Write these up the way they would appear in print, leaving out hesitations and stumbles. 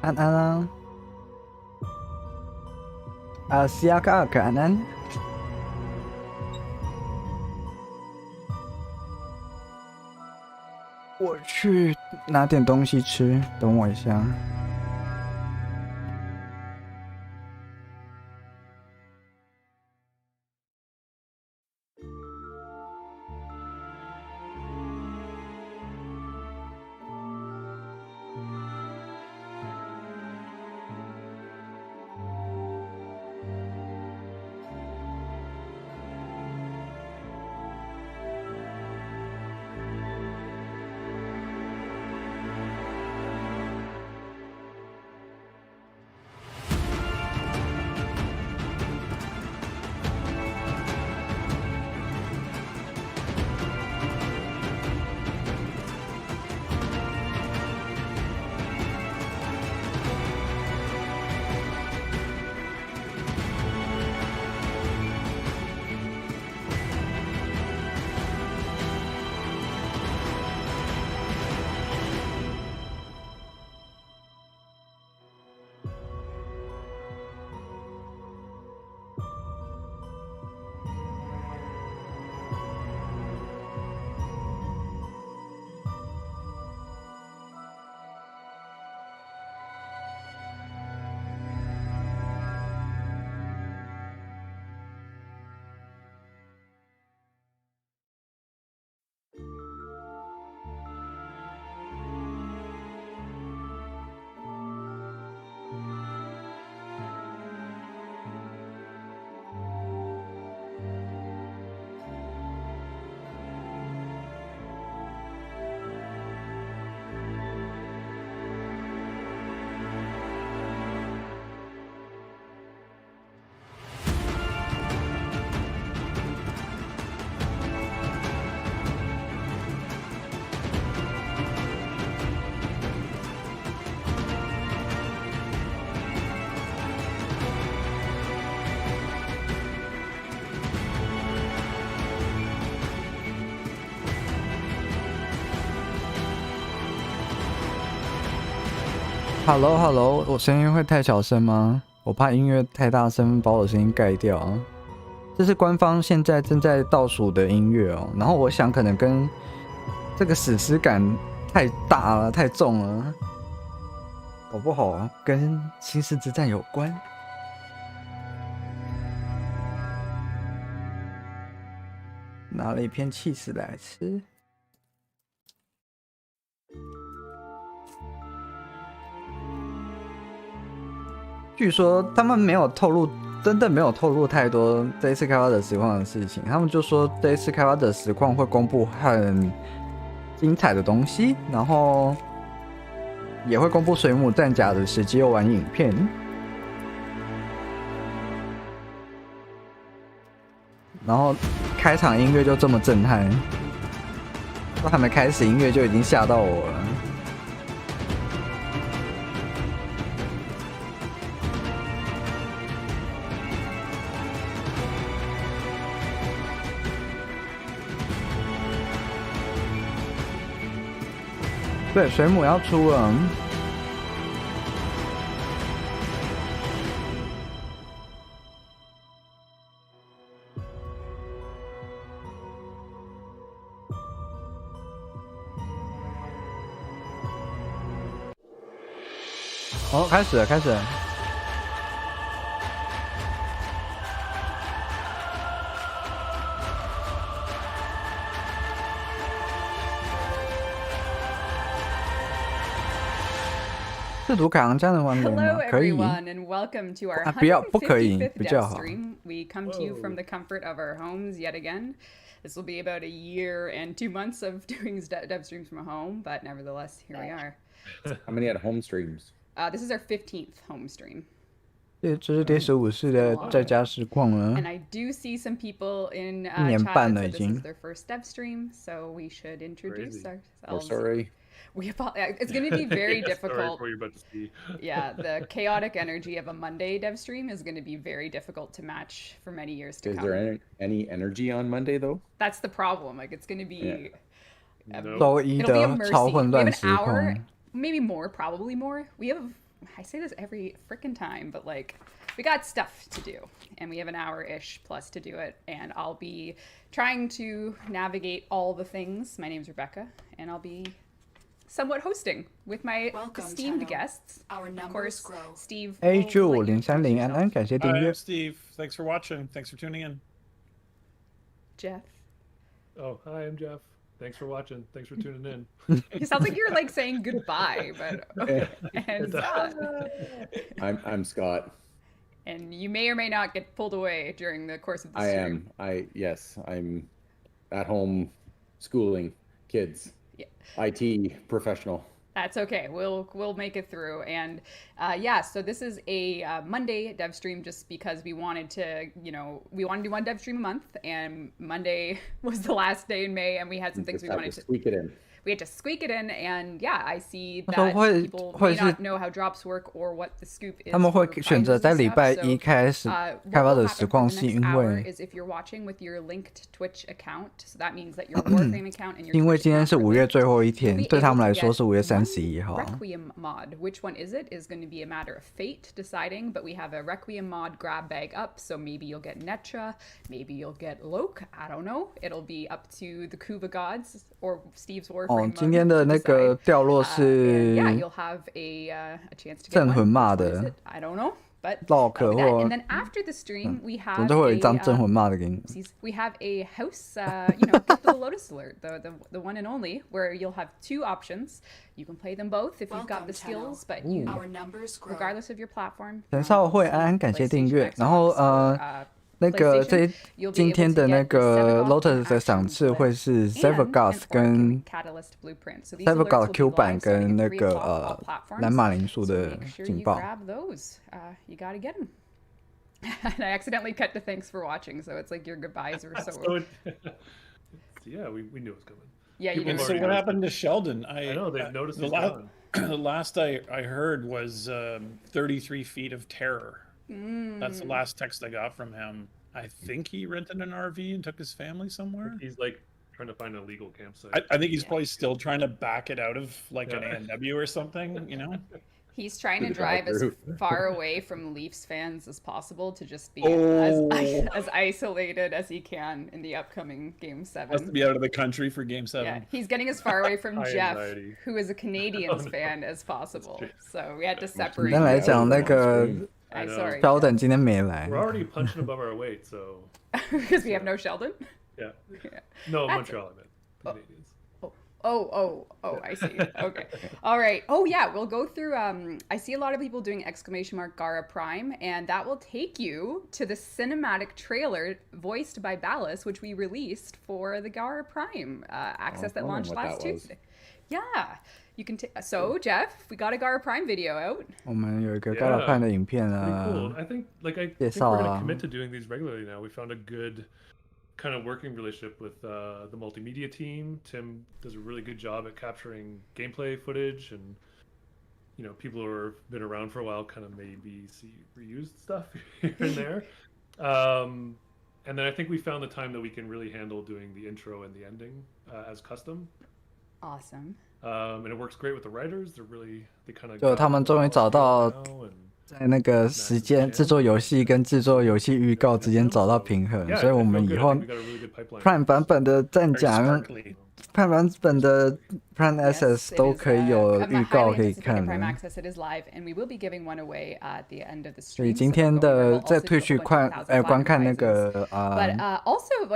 安安啊，siapa安安？我去拿点东西吃，等我一下。Hello， 我声音会太小声吗？我怕音乐太大声把我的声音盖掉啊。这是官方现在正在倒数的音乐哦，然后我想可能跟这个史诗感太大了、太重了，搞不好跟新世之战有关。拿了一片起司来吃。据说他们没有透露，真的没有透露太多这一次开发者实况的事情。他们就说这一次开发者实况会公布很精彩的东西，然后也会公布水母战甲的实际游玩影片。然后开场音乐就这么震撼，都还没开始，音乐就已经吓到我了。对，水母要出了。哦，开始了，开始了。试图凯昂这样的玩联吗？可以。不要，不可以，比较好。We come to you from the comfort of our homes yet again. This will be about a year and 2 months of doing dev streams from home, but nevertheless, here we are. How many at home streams? This is our 15th home stream. 这是第15次的在家实况了。And I do see some people in 1年半了已经。This is their first dev stream, so we should introduce ourselves. Oh, sorry. It's going to be very difficult. Sorry, about to see. Yeah, the chaotic energy of a Monday dev stream is going to be very difficult to match for many years to come. Is there any energy on Monday though? That's the problem. Like it's going to be.周一的超混乱实况。Maybe more, probably more. We have I say this every freaking time, but like, we got stuff to do, and we have an hour-ish plus to do it, and I'll be trying to navigate all the things. My name's Rebecca, and I'll be somewhat hosting with my esteemed guests. Of course, Steve. A.J.5030安安，感谢订 Hi, 阅 I'm。Steve. Thanks for watching. Thanks for tuning in. Jeff. Oh, hi, I'm Jeff. Thanks for watching. Thanks for tuning in. It sounds like you're like saying goodbye, but okay. And Scott. I'm Scott. And you may or may not get pulled away during the course of the stream. Yes, I'm at home schooling kids. Yeah. IT professional. That's okay. We'll make it through. And yeah, so this is a Monday dev stream just because we wanted to, we want to do one dev stream a month, and Monday was the last day in May, and we had some things we wanted to squeak it in. We had to squeak it in, and yeah, I see 他说 that 会 people 会 may 是 not know how drops work or what the scoop is. 他们会 for 选择 prizes 在 and 礼 stuff. 拜 So, 一开始 what 开发 will 者 happen 实 for 况 the 系， next 因 hour 为 is if you're watching with your linked Twitch account, so that means that your Warframe account and your 因为 Twitch 今天 account 是 are 5月 linked. 最后一 You'll 天， be 对他 able 们 to 来说 get 是5月 one 31号。 Requiem mod. Which one is it is going to be a matter of fate deciding, but we have a Requiem mod grab bag up, so maybe you'll get Netra, maybe you'll get Loke, I don't know. It'll be up to the Kuva gods or Steve's 哦 Warframe， 今天的 to 那个 decide. 掉落 And 是 yeah, you'll have a chance to get 镇 one. 魂 Which 骂 one 的 is it? I don't know, but Lock that'll be that. 或 And then after the stream, we 总 have 之会有一张 a 镇魂骂的给你。 we have a house, Capital Lotus Alert, the one and only, where you'll have two options. You can play them both if you've got the skills, but you, regardless of your platform. 陈少慧安安，感谢订阅。然后那个今天的那个 Lotus 的赏赐会是 Severgoth 跟 Severgoth Q 版跟那个蓝马铃薯的警报。You gotta get them. And I accidentally cut to thanks for watching, so it's like your goodbyes were so. Yeah, we knew it was coming. Yeah, you And did. so what happened to Sheldon? I know they've noticed the it's last, gone. the last I heard was 33 feet of terror. That's the last text I got from him. I think he rented an RV and took his family somewhere. He's like trying to find a legal campsite. I think he's probably still trying to back it out of like an A&W or something, He's trying to drive as far away from Leafs fans as possible to just be as isolated as he can in the upcoming Game 7. Has to be out of the country for Game 7. Yeah, he's getting as far away from Jeff, anxiety. who is a Canadians fan, as possible. So we had to separate. 简单来讲，那个 I'm sorry. Sheldon 今天没来。 We're already punching above our weight, so Because we have no Sheldon? yeah. No, Montreal, I meant. The Canadians. Oh, I see. Okay. All right. Oh, yeah, we'll go through, I see a lot of people doing ! Gara Prime, and that will take you to the cinematic trailer voiced by Ballas, which we released for the Gara Prime access that launched last Tuesday. Yeah. You can so, Jeff, we got a Gara Prime video out. 我们有一个 Gara Prime 的影片 Pretty cool. 啊 I think we're 介绍 going to 啊 commit to doing these regularly now. We found a good kind of working relationship with the multimedia team. Tim does a really good job at capturing gameplay footage, and people who have been around for a while kind of maybe see reused stuff here and there. And then I think we found the time that we can really handle doing the intro and the ending as custom. Awesome. And it works great with the writers. They kind of 就他们终于找到在那个时间制作游戏跟制作游戏预告之间找到平衡，所以我们以后 Prime 版本的战甲、Prime 版本的 Prime Access 都可以有预告可以看的。所以今天的在退去观看那个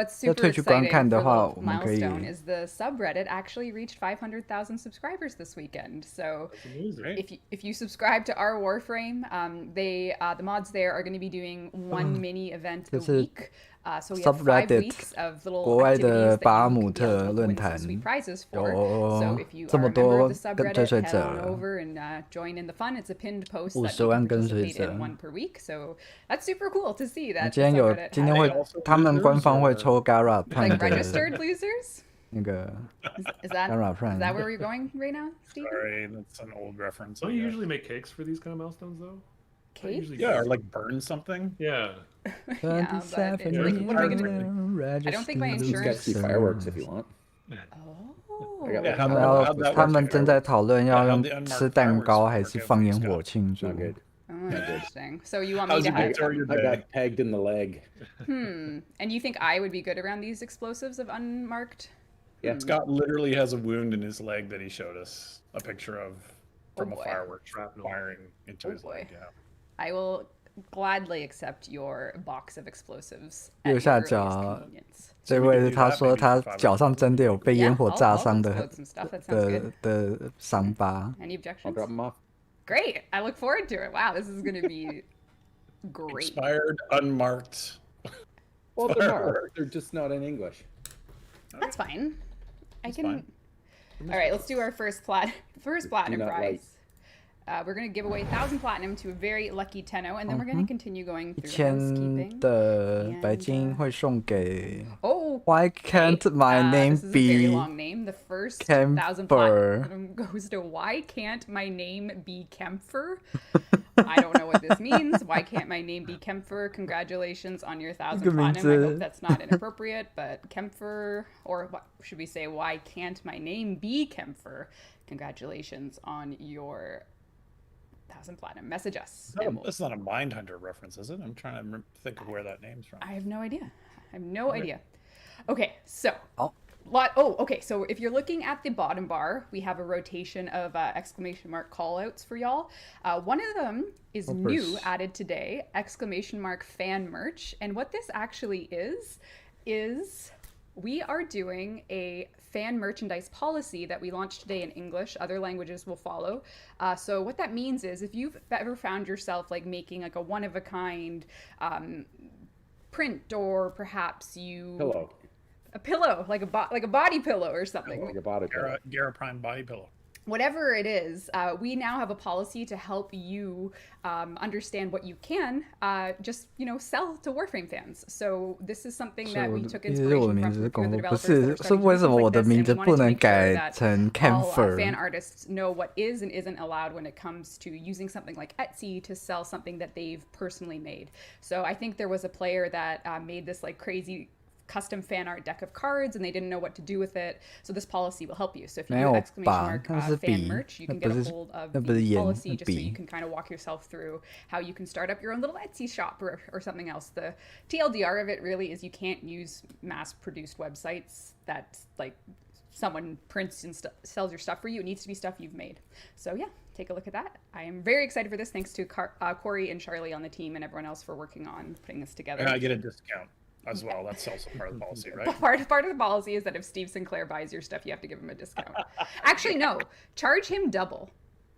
在退去观看的话，我们可以。Is the subreddit actually reached 500,000 subscribers this weekend? So if you subscribe to our Warframe, the mods there are going to be doing one mini event a week. So we have 5 weeks of little activities that you can be able to win some sweet prizes for. So if you are a member of the subreddit, head on over and join in the fun. It's a pinned post that you can participate in 1 per week. So that's super cool to see that. 今天会他们官方会抽 Gara Prime 的 registered losers. 那个 is that where we're going right now, Steve? Sorry, that's an old reference. Don't you usually make cakes for these kind of milestones, though? Cake? Yeah, or like burn something. Yeah. Yeah, but it's like, what am I gonna do? I don't think my insurance. You can see fireworks if you want. 他们正在讨论要用吃蛋糕还是放烟火庆祝。Not good. Oh, interesting. So you want me to have... I got pegged in the leg. And you think I would be good around these explosives of unmarked? Yeah. Scott literally has a wound in his leg that he showed us a picture of from a firework firing into his leg. Yeah. I will gladly accept your box of explosives. 右下角这位他说他脚上真的有被烟火炸伤的伤疤。Any objections? I'll drop them off. Great. I look forward to it. Wow, this is going to be great. Expired, unmarked. Well, they're marked. They're just not in English. That's fine. I can. All right, let's do our first platinum prize. We're going to give away 1,000 platinum to a very lucky Tenno, and then we're going to continue going through housekeeping. 1000的白金会送给 Oh, Why can't my name this is a be very long name. The first 1,000 platinum goes to Why can't my name be Kempfer? I don't know what this means. Why can't my name be Kempfer? Congratulations on your 1,000 platinum. I hope that's not inappropriate, but Kempfer, or what should we say, why can't my name be Kempfer? Congratulations on your 1,000 platinum. Message us. That's not a Mindhunter reference, is it? I'm trying to think of where that name's from. I have no idea. Okay, so Okay, so if you're looking at the bottom bar, we have a rotation of exclamation mark callouts for y'all. One of them is new, added today, exclamation mark fan merch. And what this actually is we are doing a fan merchandise policy that we launched today in English. Other languages will follow. So what that means is if you've ever found yourself like making like a one-of-a-kind print, or perhaps you... A pillow, like a body pillow or something. Like a body pillow. Gara Prime body pillow. Whatever it is, we now have a policy to help you understand what you can just, sell to Warframe fans. So this is something that we took inspiration from the developers that are starting to use like this, and we wanted to make sure that all fan artists know what is and isn't allowed when it comes to using something like Etsy to sell something that they've personally made. So I think there was a player that made this like crazy custom fan art deck of cards and they didn't know what to do with it. So this policy will help you. So if you do exclamation mark fan merch, you can get a hold of the policy just so you can kind of walk yourself through how you can start up your own little Etsy shop or something else. The TLDR of it really is you can't use mass-produced websites that like someone prints and sells your stuff for you. It needs to be stuff you've made. So yeah, take a look at that. I am very excited for this. Thanks to Corey and Charlie on the team and everyone else for working on putting this together. And I get a discount as well. That's also part of the policy, right? Part of the policy is that if Steve Sinclair buys your stuff, you have to give him a discount. Actually, no. Charge him double.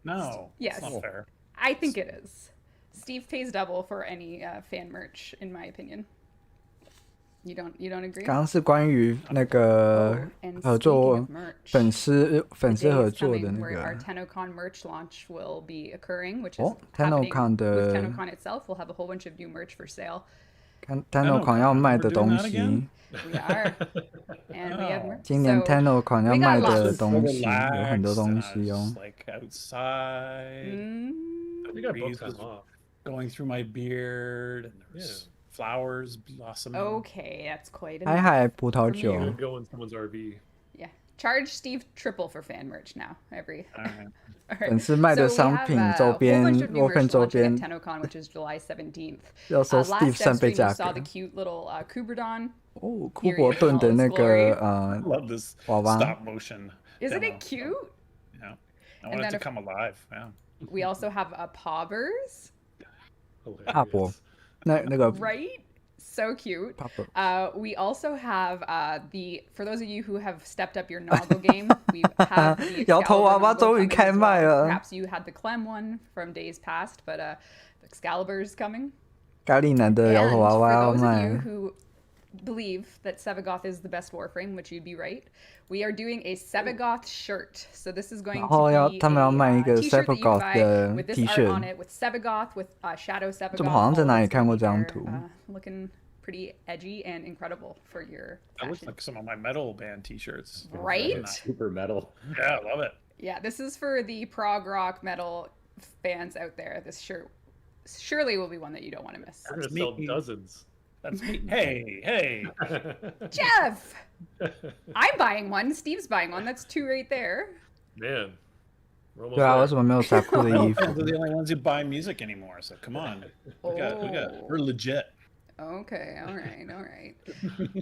No. Yes. That's not fair. I think it is. Steve pays double for any fan merch, in my opinion. You don't agree? 刚刚是关于那个合作粉丝合作的那个。Our TennoCon merch launch will be occurring, which is TennoCon 的 with TennoCon itself. We'll have a whole bunch of new merch for sale. TennoCon 要卖的东西 We are. And we have merch. 今年 TennoCon 要卖的东西有很多东西哦。Like outside. I think I booked time off. Going through my beard and there's flowers blossoming. Okay, that's quite enough. Hi, 葡萄酒。Go in someone's RV. Yeah. Charge Steve triple for fan merch now.粉丝卖的商品周边 Warframe 周边 TennoCon, which is July 17th. 要收 Steve 3倍价格。 saw the cute little Kuberdon. 哦，库伯顿的那个love this 娃娃 stop motion. Isn't it cute? Yeah. I want it to come alive. Yeah. We also have Pobbers. 帕伯，那个 Right? So cute. We also have for those of you who have stepped up your novel game, we have the 摇头娃娃终于开卖了。 Perhaps you had the Clem one from days past, but Excalibur is coming. 咖喱男的摇头娃娃要 For those 卖。 of you who believe that Sevagoth is the best Warframe, which you'd be right, we are doing a Sevagoth shirt. So this is going to be 他们要卖一个 t-shirt that you Sevagoth buy 的 with this T-shirt art on it, with Sevagoth, with Shadow Sevagoth. 怎么好像在哪里看过这张图？ Looking pretty edgy and incredible for your fashion. That looks like some of my metal band t-shirts. Right? Super metal. Yeah, I love it. Yeah, this is for the prog rock metal fans out there. This shirt surely will be one that you don't want to miss. We're going to sell dozens. That's me. Hey. Jeff! I'm buying one. Steve's buying one. That's 2 right there. Man. We're almost 对啊， there. 为什么没有傻酷的衣服 They're the only ones who buy music anymore. So come on, we're legit. Okay, all right.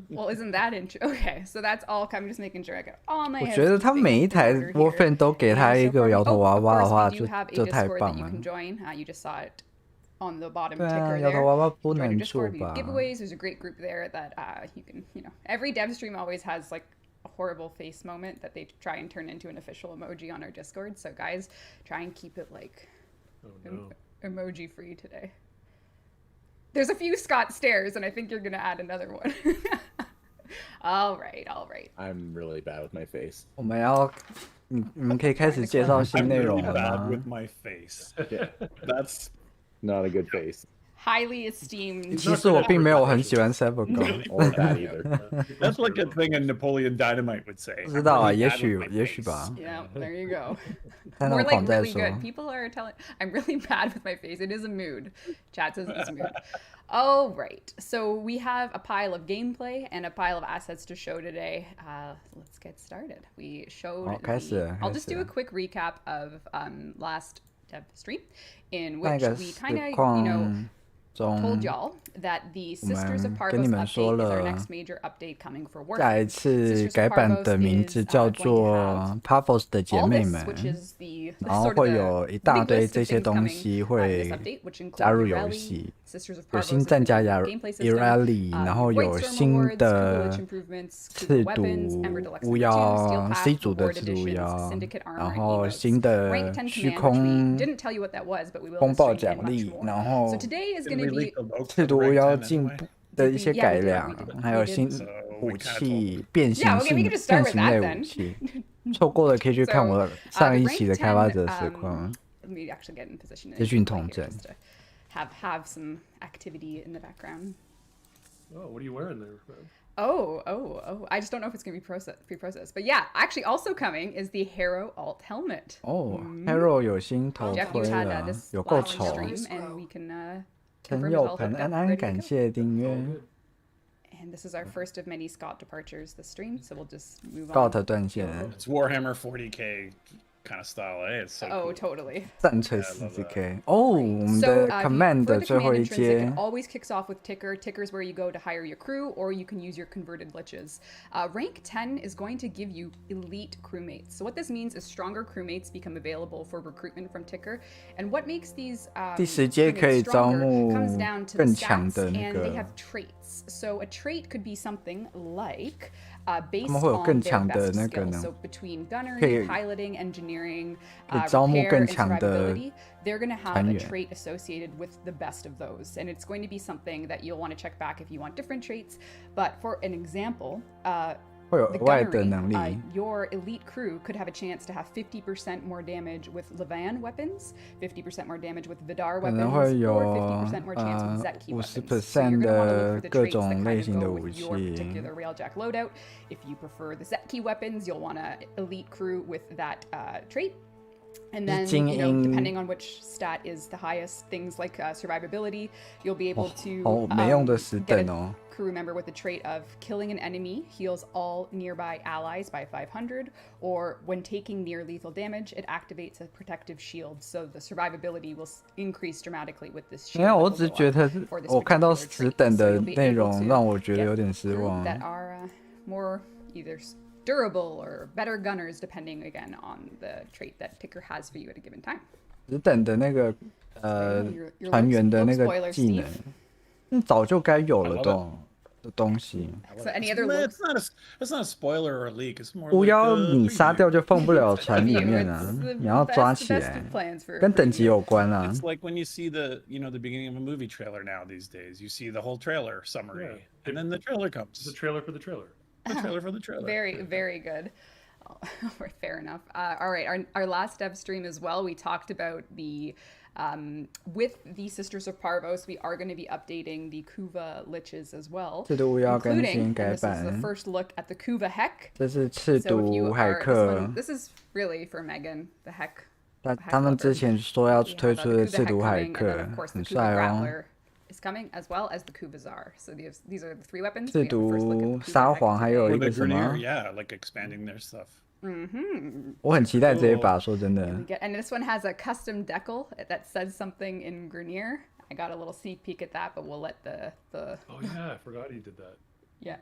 Well, isn't that interesting? Okay, so that's all. I'm just making sure I got all my. 我觉得他每一台 Warframe 都给他一个摇头娃娃的话，就太棒了。 You just saw it on the bottom 对啊， ticker 摇头 there. 娃娃不 Join our 能做 Discord, we 吧 do giveaways. There's a great group there that you can, every dev stream always has like a horrible face moment that they try and turn into an official emoji on our Discord. So guys, try and keep it like emoji free today. There's a few Scott stares, and I think you're gonna add another one. all right. I'm really bad with my face. 我们可以开始介绍新内容 I'm 了 really bad 吗 with my face. That's Not a good face. Highly esteemed. 其实我并没有很喜欢 CyberGo， Or that either. That's like a thing a Napoleon Dynamite would say. 不知道啊， I'm really 也 bad 许 with my 也许 face. 吧。 Yeah, there you go. 看到 More 狂 like 再 really 说。 good. People are telling I'm really bad with my face. It is a mood. Chat says it's a mood. All right. So we have a pile of gameplay and a pile of assets to show today. Let's get started. We showed. I'll just do a quick recap of last dev stream, in which we kind of told y'all that the Sisters of Parvos update is our next major update coming for work. 下一次改版的名字叫做 Parvos 的姐妹们，然后会有一大堆这些东西会加入游戏，有新战家Irali， 然后有新的刺毒巫妖 C 组的刺毒巫妖，然后新的虚空风暴奖励，然后刺毒巫妖进步的一些改良，还有新武器变形类武器。错过的可以去看我上一期的开发者实况资讯统整。Have some activity in the background. Oh, what are you wearing there? Oh! I just don't know if it's gonna be pre-processed. But yeah, actually, also coming is the Hero Alt Helmet. Hero 有新头盔了，有够丑。陈友鹏安安，感谢订阅。And this is our first of many Scott departures this stream, so we'll just move on. Scott 断线。 It's Warhammer 40k kind of style, eh? It's so cool. Totally. 战锤 40k。我们的 command 的最后一阶。It always kicks off with ticker. Ticker is where you go to hire your crew, or you can use your converted liches. Rank 10 is going to give you elite crewmates. So what this means is stronger crewmates become available for recruitment from ticker. And what makes these 第10阶可以招募 comes down to 更 the 强 stats, 的那 and 个。 they have traits. So a trait could be something like based 他们会有更 on 强 their 的 best 那个 skills. 呢 So between gunnery, 可以 piloting, engineering, 可以招募 repair, 更 and 强的 survivability, they're going to have 船 a 员。 trait associated with the best of those. And it's going to be something that you'll want to check back if you want different traits. But for an example, 会有 the 额外的能力。 your elite crew could have a chance to have 50% more damage with Levan weapons, 50% more damage with Vidar 可能 weapons, 会有 or 50% more chance with Zetki weapons. So 50% you're going to want to 的 look for the 各 traits that 种 kind 类 of 型的 go 武 with 器。 your particular Railjack loadout. If you prefer the Zetki weapons, you'll want an elite crew with that trait. And then, depending on which stat is the highest, things like survivability, you'll be able to 没用的10等哦。 crew member with the trait of killing an enemy heals all nearby allies by 500, or when taking near lethal damage, it activates a protective shield, so the survivability will increase dramatically with this shield. 没有，我只觉得我看到10等的内容让我觉得有点失望。 That are more either durable or better gunners, depending again on the trait that Ticker has for you at a given time. 10等的那个船员的那个技能，早就该有了的东西。 So any other it's not a spoiler or a leak. It's more 巫 like 妖你杀掉就放不了船里面啊，你要抓起来，跟等级有关啊。 It's like when you see the the beginning of a movie trailer now these days. You see the whole trailer summary, and then the trailer comes. The trailer for the trailer. The trailer for the trailer. Very, very good. Fair enough. All right, our last dev stream as well, we talked about the with the Sisters of Parvos, we are going to be updating the Kuva liches as well, including, and this is the first look at the Kuva Heck. 这是赤毒海客。 This is really for Megan, the Heck. 他们之前说要推出的赤毒海客，很帅哦。is coming, as well as the Coup Bazaar. So these are the 3 weapons. 制毒沙皇还有一个什么 Yeah, like expanding their stuff. 我很期待这一把，说真的。 And this one has a custom decal that says something in Grenier. I got a little sneak peek at that, but we'll let the Oh yeah, I forgot he did that. Yeah,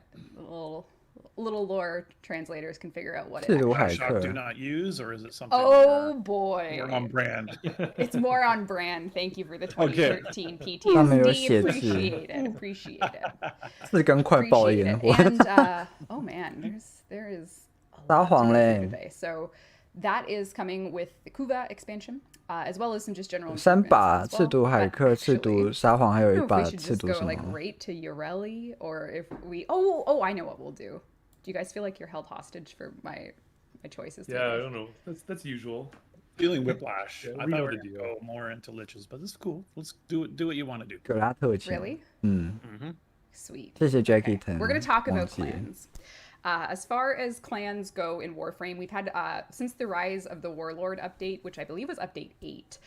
little lore translators can figure out what it 制毒海 Shock 客 do not use, or is it something Oh boy. more on brand? It's more on brand. Thank you for the Okay. 2013 上面有 PTSD. 写字 Appreciate it. Appreciate it. 4根快爆的 Appreciate 烟 it. 火。 And oh man, there is a 沙 lot 皇 to go 嘞 through today. So that is coming with the Kuva expansion, as well as some just general 3 improvements 把 as 制 well. 毒海 But 客、制 actually, 毒沙皇，还有 I 一 don't know if 把 we should 制 just 毒 go 什 like 么？ right to Yoreli, or if we oh I know what we'll do. Do you guys feel like you're held hostage for my choices? Yeah, I don't know. That's usual. Feeling whiplash. Yeah, I we thought know we were the going to deal. go more into liches, but it's cool. Let's do what you want to do. 格拉特琴。 Really? 嗯， Sweet. 谢谢 Jackie Okay, Tan。 we're going to talk 忘 about 记了 clans. As far as clans go in Warframe, we've had, since the rise of the Warlord update, which I believe was update 8,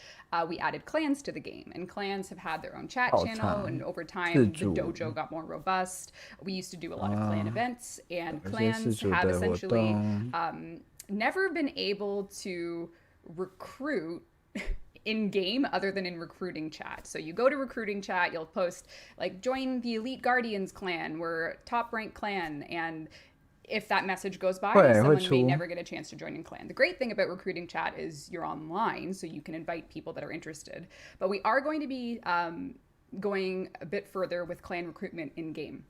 we added clans to the game. And clans have had their own chat channel, and over time, the dojo got more robust. We used to do a lot of clan events, and clans have essentially never been able to recruit in game other than in recruiting chat. So you go to recruiting chat, you'll post like join the Elite Guardians clan, we're top ranked clan, and if that message goes by, someone may never get a chance to join in clan. The great thing about recruiting chat is you're online, so you can invite people that are interested. But we are going to be going a bit further with clan recruitment in game.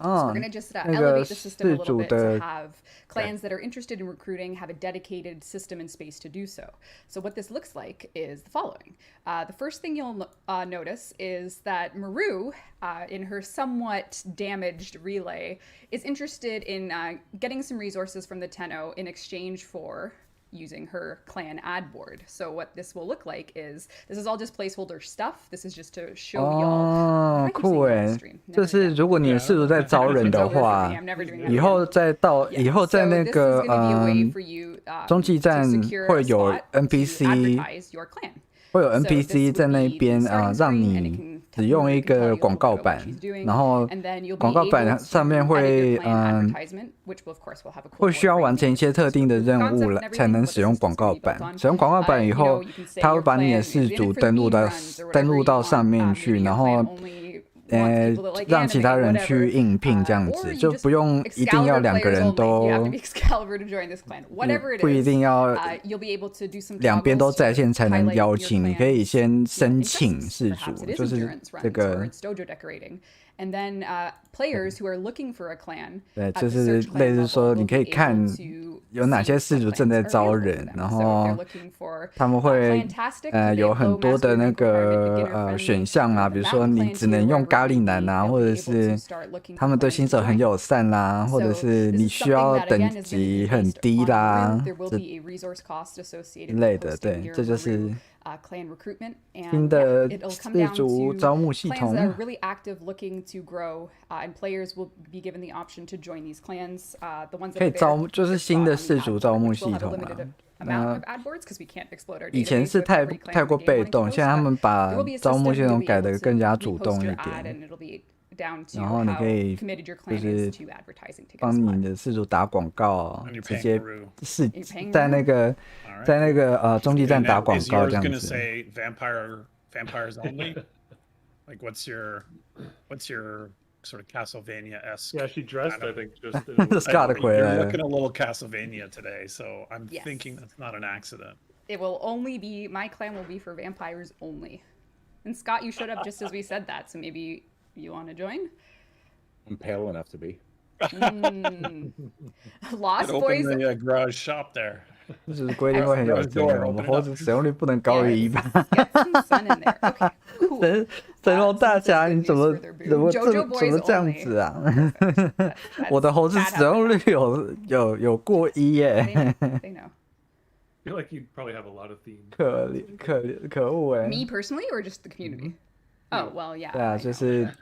So we're going to just elevate the system a little bit to have clans that are interested in recruiting have a dedicated system and space to do so. So what this looks like is the following. The first thing you'll notice is that Maru, in her somewhat damaged relay, is interested in getting some resources from the Tenno in exchange for using her clan ad board. So what this will look like is, this is all just placeholder stuff. This is just to show y'all. 哦，酷诶！就是如果你的氏族在招人的话，以后在那个中继站会有 NPC， 会有 NPC 在那边让你只用一个广告板，然后广告板上面会会需要完成一些特定的任务才能使用广告板。使用广告板以后，它会把你的氏族登录到上面去，然后让其他人去应聘，这样子就不用一定要2个人都，不一定要2边都在线才能邀请，你可以先申请氏族，就是这个。And then players who are looking for a clan, 对，就是类似说，你可以看有哪些氏族正在招人，然后他们会有很多的那个选项啊，比如说你只能用咖喱男啊，或者是他们对新手很友善啦，或者是你需要等级很低啦之类的。对，这就是clan recruitment 新的氏族招募系统。Clans that are really active, looking to grow, and players will be given the option to join these clans. The ones that 可以就是新的氏族招募系统啊。以前是太过被动，现在他们把招募系统改得更加主动一点。然后你可以就是帮你的氏族打广告，直接在那个中继站打广告这样子。Vampires only? Like what's your sort of Castlevania-esque? Yeah, she dressed, I think, just. Scott You're looking a little Castlevania today, so I'm thinking that's not an accident. It will only be, my clan will be for vampires only. And Scott, you showed up just as we said that, so maybe you want to join? I'm pale enough to be. Lost Boys. Boys. Open the garage shop there. 就是规定会很有劲，我们猴子使用率不能高于1%。神龙大侠，你怎么这样子啊？我的猴子使用率有过1耶。I feel like you'd probably have a lot of themes. 可恶哎。Me personally, or just the community? Oh well, yeah. 对啊，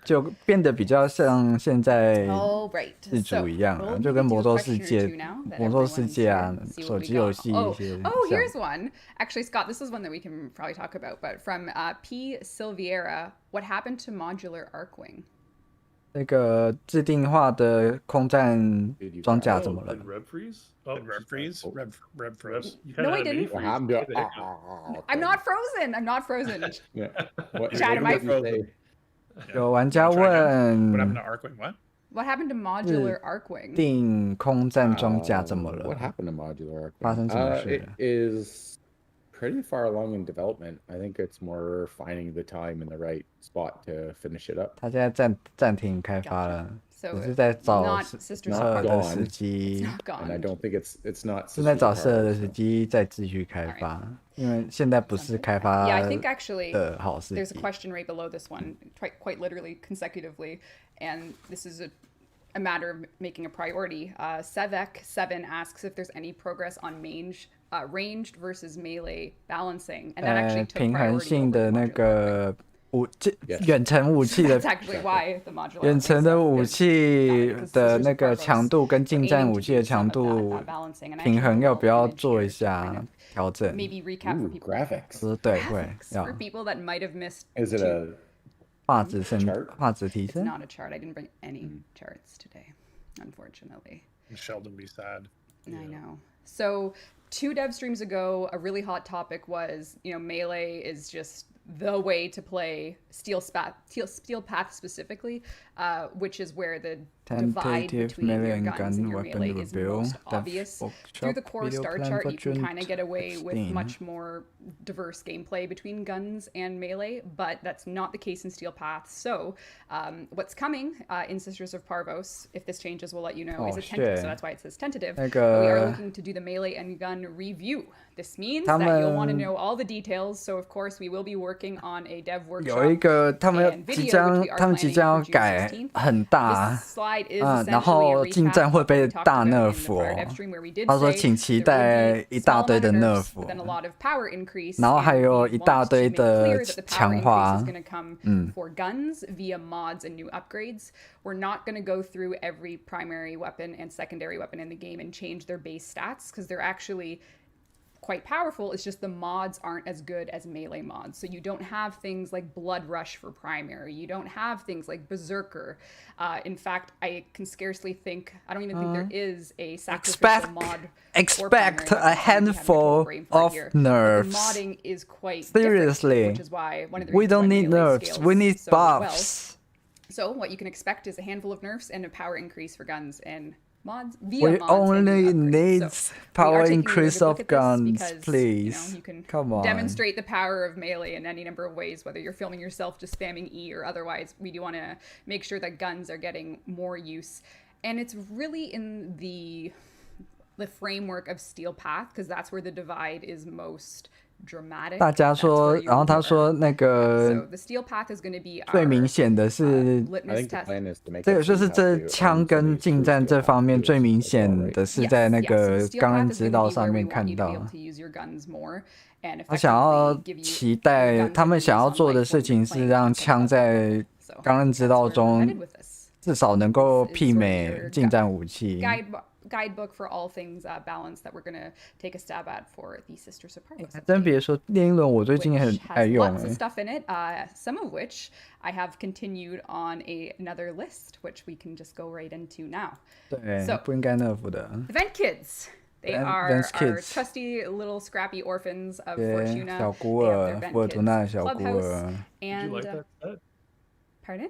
就变得比较像现在 right. 自主一样了，就跟魔兽世界啊，手机游戏一些。Oh, here's one. Actually, Scott, this is one that we can probably talk about. But from P. Silviera, what happened to modular Arcwing? 那个自定化的空战装甲怎么了 ？Rev freeze? Rev freeze? Rev froze. No, I didn't. I'm not frozen. I'm not frozen. Yeah. Chad, am I frozen? 有玩家问 What happened to Arcwing? What? What happened to modular Arcwing? 定空战装甲怎么了 What happened to modular Arcwing? 发生什么事 It is pretty far along in development. I think it's more finding the time and the right spot to finish it up. 他现在暂停开发了， So 只是在找 not Sisters 适 of 合的 Parvos. 时机 It's，not gone. And I don't think it's not. 正在找 Sisters 适合的 of 时 Parvos, 机再继续开发，因为现在不是开发 Yeah, I think actually 的好时 there's a 机。 question right below this one, quite literally consecutively, and this is a matter of making a priority. Sevek7 asks if there's any progress on ranged versus melee balancing, and that actually took 平衡 priority 性 over 的 the 那 modular. 个远程武器的 That's actually why the modular. 远程的武器的那个强度跟近战武器的强度平衡要不要做一下调整？ Maybe recap for Ooh, people. graphics. 对，会 For people that might have missed. Is it a 画质chart? 画质提 It's 升？ not a chart. I didn't bring any charts today, unfortunately. Sheldon be sad. I know. So 2 dev streams ago, a really hot topic was, melee is just the way to play Steel Path specifically, which is where the divide Tentative between melee your and guns gun and your weapon melee is reveal. most The obvious. workshop Through the core video star plan chart, for you can June kind of get away with 16. much more diverse gameplay between guns and melee, but that's not the case in Steel Path. So what's coming in Sisters of Parvos, if this changes, we'll let you know, is a tentative. So that's why it says tentative. But we are looking to do the melee and gun review. This means that you'll want to know all the details. So of course we will be working on a dev workshop. 有一个他们即将要改很大 This slide is 然 essentially 后 a 近战会 recap of 被 what we talked 大 about in nerf the prior 哦 dev stream where we did 他说 say 请期 there 待 would be 一大 small 堆的 amount of nerf nerfs, but then a lot of power increase. 然后 and 还有 we 一大 want 堆 to make 的 clear that the power 强 increase 化 is going to come for guns via mods and new upgrades. We're not going to go through every primary weapon and secondary weapon in the game and change their base stats because they're actually quite powerful. It's just the mods aren't as good as melee mods. So you don't have things like Blood Rush for primary. You don't have things like Berserker. In fact, I can scarcely think, I don't even think there is a sacrificial mod. Expect a handful of nerfs. Modding is quite Seriously. which is why one of the We reasons don't why need melee nerfs. scales We need so well. buffs. So what you can expect is a handful of nerfs and a power increase for guns and mods via We mods only and need upgrades. So power we are taking a increase good look of at this guns, because, please. you can Come on. demonstrate the power of melee in any number of ways, whether you're filming yourself just spamming E or otherwise. We do want to make sure that guns are getting more use. And it's really in the framework of Steel Path because that's where the divide is most dramatic. 大家说， That's where you 然后他 are. 说那 So 个 the Steel Path is going to be 最 our 明显的是 I litmus think the test. plan is to make 这个 it 就 so 是 you have 这 to 枪 own 跟 somebody's 近 true 战 skill 这方面 path 最 too, 明 as well, 显 right? 的是在那 Yes, 个 so Steel 刚 Path 刚 is 知 gonna 道 be 上 where we 面 want 看 you to be 到 able to use your guns more and 他想要 effectively give you 期待 your guns 他们 and 想要 use on 做的 like 事 when 情 you're 是 playing 让 games 枪 like 在 that. So 刚刚知 that's 道 where we're 中 headed with this. 至少能够 This is 媲 sort of 美 your 近战武器。 guidebook for all things balance that we're going to take a stab at for the Sisters of Parvos. 还真别说，猎鹰轮我最近很 Which 爱 has 用 lots of stuff in it, some of which I have continued on another list, which we can just go right into now. 对 So 不应该 nerf 的。 Vent Kids. They Vent are our Kids. trusty little scrappy orphans of 对 Fortuna. 小孤 They have 儿 their Vent 富尔图纳的 Kids 小孤 Clubhouse. 儿。 Did you And like that set? pardon?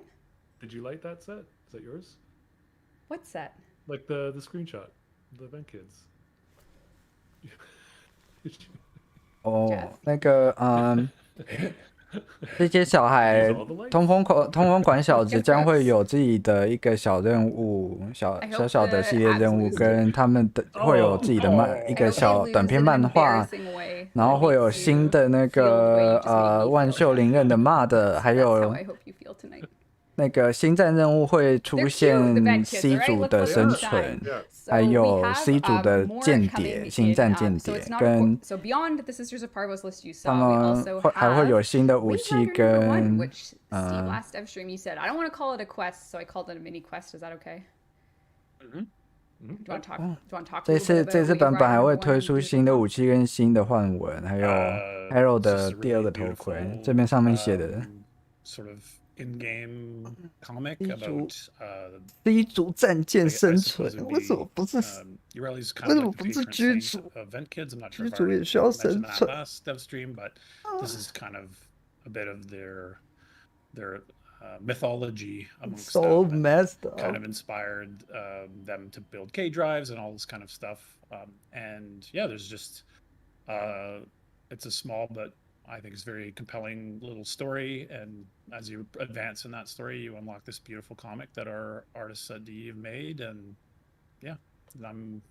Did you like that set? Is that yours? What set? Like the screenshot, the event kids. 哦，那个这些小孩通风管小子将会有自己的一个小任务，小的系列任务，跟他们的会有自己的一个小短篇漫画，然后会有新的那个万秀灵刃的 mod， 还有那个星战任务会出现 C 组的生存，还有 C 组的间谍、星战间谍，跟他们还会有新的武器跟Steve, last live stream you said I don't want to call it a quest, so I called it a mini quest. Is that okay? Do you want to talk? 这次版本还会推出新的武器跟新的换文，还有 Hero 的第2个头盔，这边上面写的。Sort of in-game comic about C 组战舰生存，为什么不是？为什么不是居组？居组也需要生存。Dev stream, but this is kind of a bit of their mythology amongst so them, messed up. Kind of inspired them to build K drives and all this kind of stuff. And yeah, there's just it's a small but I think it's very compelling little story, and as you advance in that story, you unlock this beautiful comic that our artists at DE have made, and yeah, I'm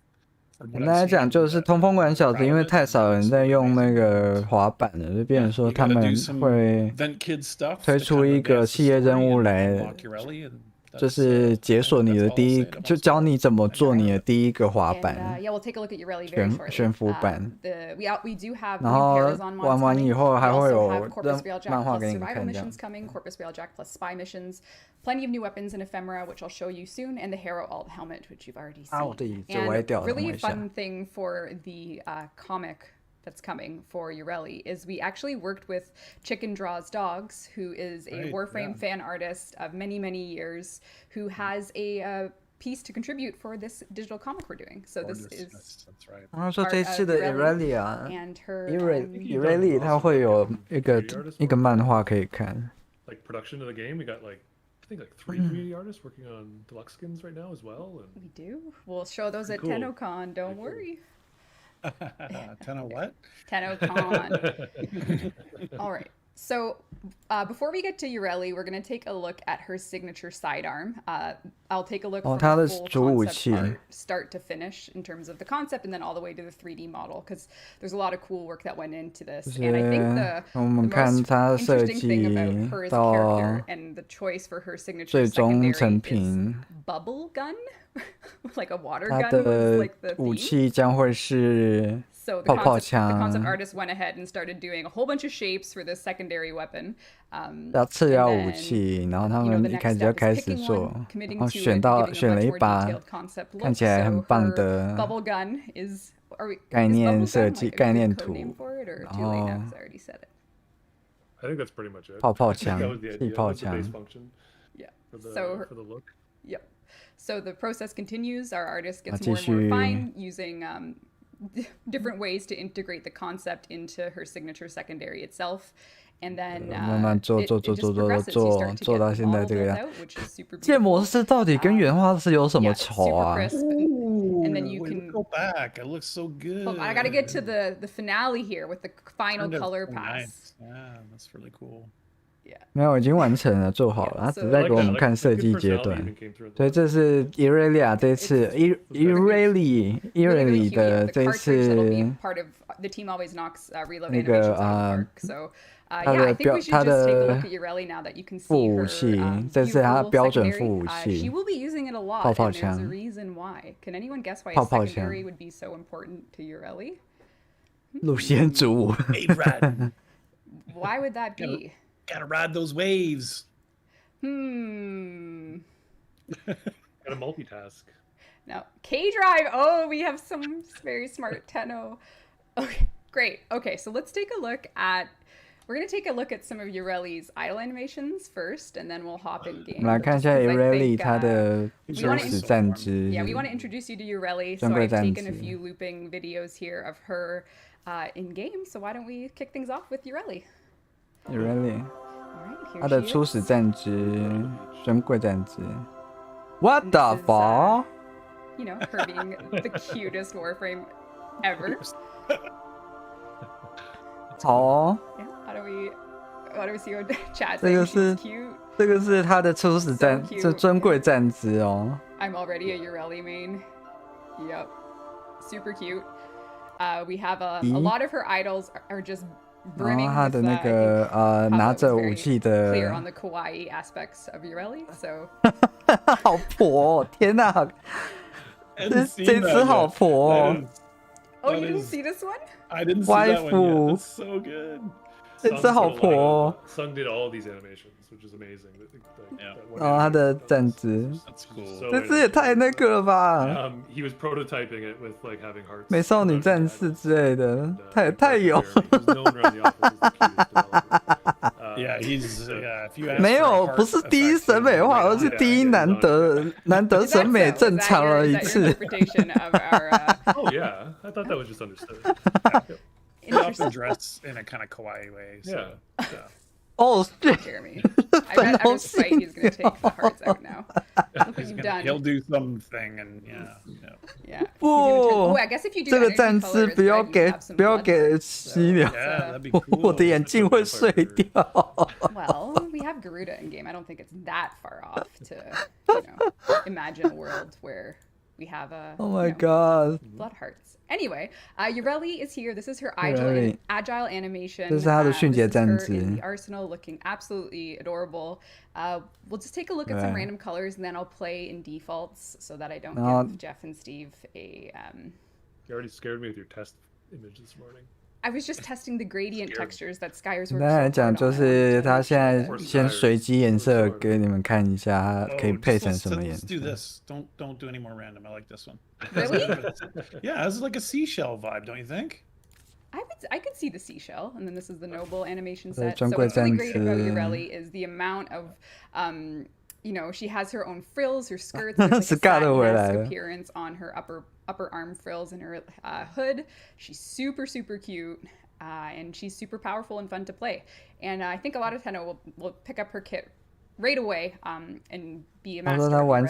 简单来讲，就是通风管小子，因为太少人在用那个滑板了，就变成说他们会推出一个系列任务来，就是解锁你的第一，就教你怎么做你的第一个滑板，悬浮板。然后玩完以后还会有漫画给你看这样。Plenty of new weapons and ephemera, which I'll show you soon, and the Hero Alt helmet, which you've already seen. 我的这我也掉了。Really fun thing for the comic that's coming for Ureli is we actually worked with Chicken Draws Dogs, who is a Warframe fan artist of many, many years, who has a piece to contribute for this digital comic we're doing. So this is. That's right. 然后说这次的 Ureli 啊 and her Ureli 它会有一个漫画可以看。Like production of the game, we got like. I think like 3 community artists working on deluxe skins right now as well. And we do. We'll show those at TennoCon. Don't worry. Tenno what? TennoCon. All right. So before we get to Ureli, we're going to take a look at her signature sidearm. I'll take a look from the full concept art, start to finish in terms of the concept, and then all the way to the 3D model, because there's a lot of cool work that went into this. And I think the most interesting thing about her as a character and the choice for her signature secondary is bubble gun, like a water gun was like the theme. So the concept artist went ahead and started doing a whole bunch of shapes for this secondary weapon. 要次要武器，然后他们一开始就开始做，然后选了一把看起来很棒的概念设计、概念图，然后 I think that's pretty much it. 泡泡枪、气泡枪。Yeah. So for the look. Yep. So the process continues. Our artist gets more and more refined using different ways to integrate the concept into her signature secondary itself. And then 慢慢做到现在这个样。建模师到底跟原画师有什么仇啊？ And then you can go back. It looks so good. Well, I got to get to the finale here with the final color pass. Yeah, that's really cool. 没有，已经完成了，做好了，他只在给我们看设计阶段。对，这是 Irelia 这次 Ireli 的这次那个他的副武器，这是他标准副武器，泡泡枪。泡泡枪。路线组。Why would that be? Gotta ride those waves. Gotta multitask. Now, K-Drive. Oh, we have some very smart Tenno. Okay, great. Okay, so let's take a look at. We're gonna take a look at some of Ureli's idle animations first, and then we'll hop in game. 我们来看一下 Ureli 她的初始战之。Yeah, we want to introduce you to Ureli. So I've taken a few looping videos here of her in game. So why don't we kick things off with Ureli? Ureli 他的初始战之珍贵战之 What the fuck? You know, her being the cutest Warframe ever. 好哦。How do we see what chat saying she's cute? 这个是他的初始战，这珍贵战之哦。I'm already a Ureli main. Yep, super cute. We have a lot of her idols are just brimming 他的 with, 那个拿着武器的 clear on the kawaii aspects of Urelli, so 好婆哦，天哪，这只好婆哦。Oh, you didn't see this one? I didn't see that one yet. That's so good. 这只好婆哦。Sung did all these animations, which is amazing. 然后他的站姿，这只也太那个了吧 he was prototyping it with like having hearts. 美少女战士之类的，太有。Yeah, he's if you ask 没有，不是第一审美化，而是第一难得审美正常了一次。Oh yeah, I thought that was just understood. He often dress in a kind of kawaii way. So, yeah. Oh, Jeremy. I bet every fight he's going to take the hearts out now. Look what you've done. He'll do something and yeah. 不 I guess if you do 这个战士不要给吸了，我的眼镜会碎掉。Well, we have Garuda in game. I don't think it's that far off to, imagine a world where we have Oh my god. blood hearts. Anyway, Urelli is here. This is her agile animation. 这是她的迅捷站姿。In the arsenal, looking absolutely adorable. We'll just take a look at some random colors, and then I'll play in defaults so that I don't give Jeff and Steve a. You already scared me with your test image this morning. I was just testing the gradient textures that Skyers were. 来讲就是他现在先随机颜色给你们看一下，可以配成什么颜色。 Let's do this. Don't do any more random. I like this one. Really? Yeah, this is like a seashell vibe, don't you think? I could see the seashell, and then this is the noble animation set. So what's really great about Urelli is the amount of, she has her own frills, her skirts, there's like a satin-esque appearance on her upper arm frills and her hood. She's super, super cute, and she's super powerful and fun to play. And I think a lot of Tenno will pick up her kit right away and be a master. 他玩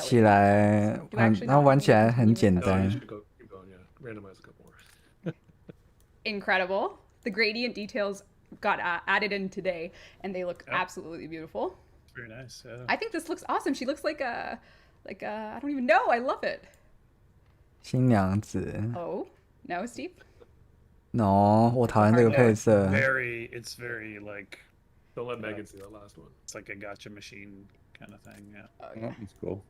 起来很简单。Randomize a couple more. Incredible. The gradient details got added in today, and they look absolutely beautiful. Very nice. I think this looks awesome. She looks like a I don't even know. I love it. 新娘子。Oh no, Steve. No, 我讨厌这个配色。It's very like. Don't let Megan see that last one. It's like a gotcha machine kind of thing. Yeah. Oh, that's cool.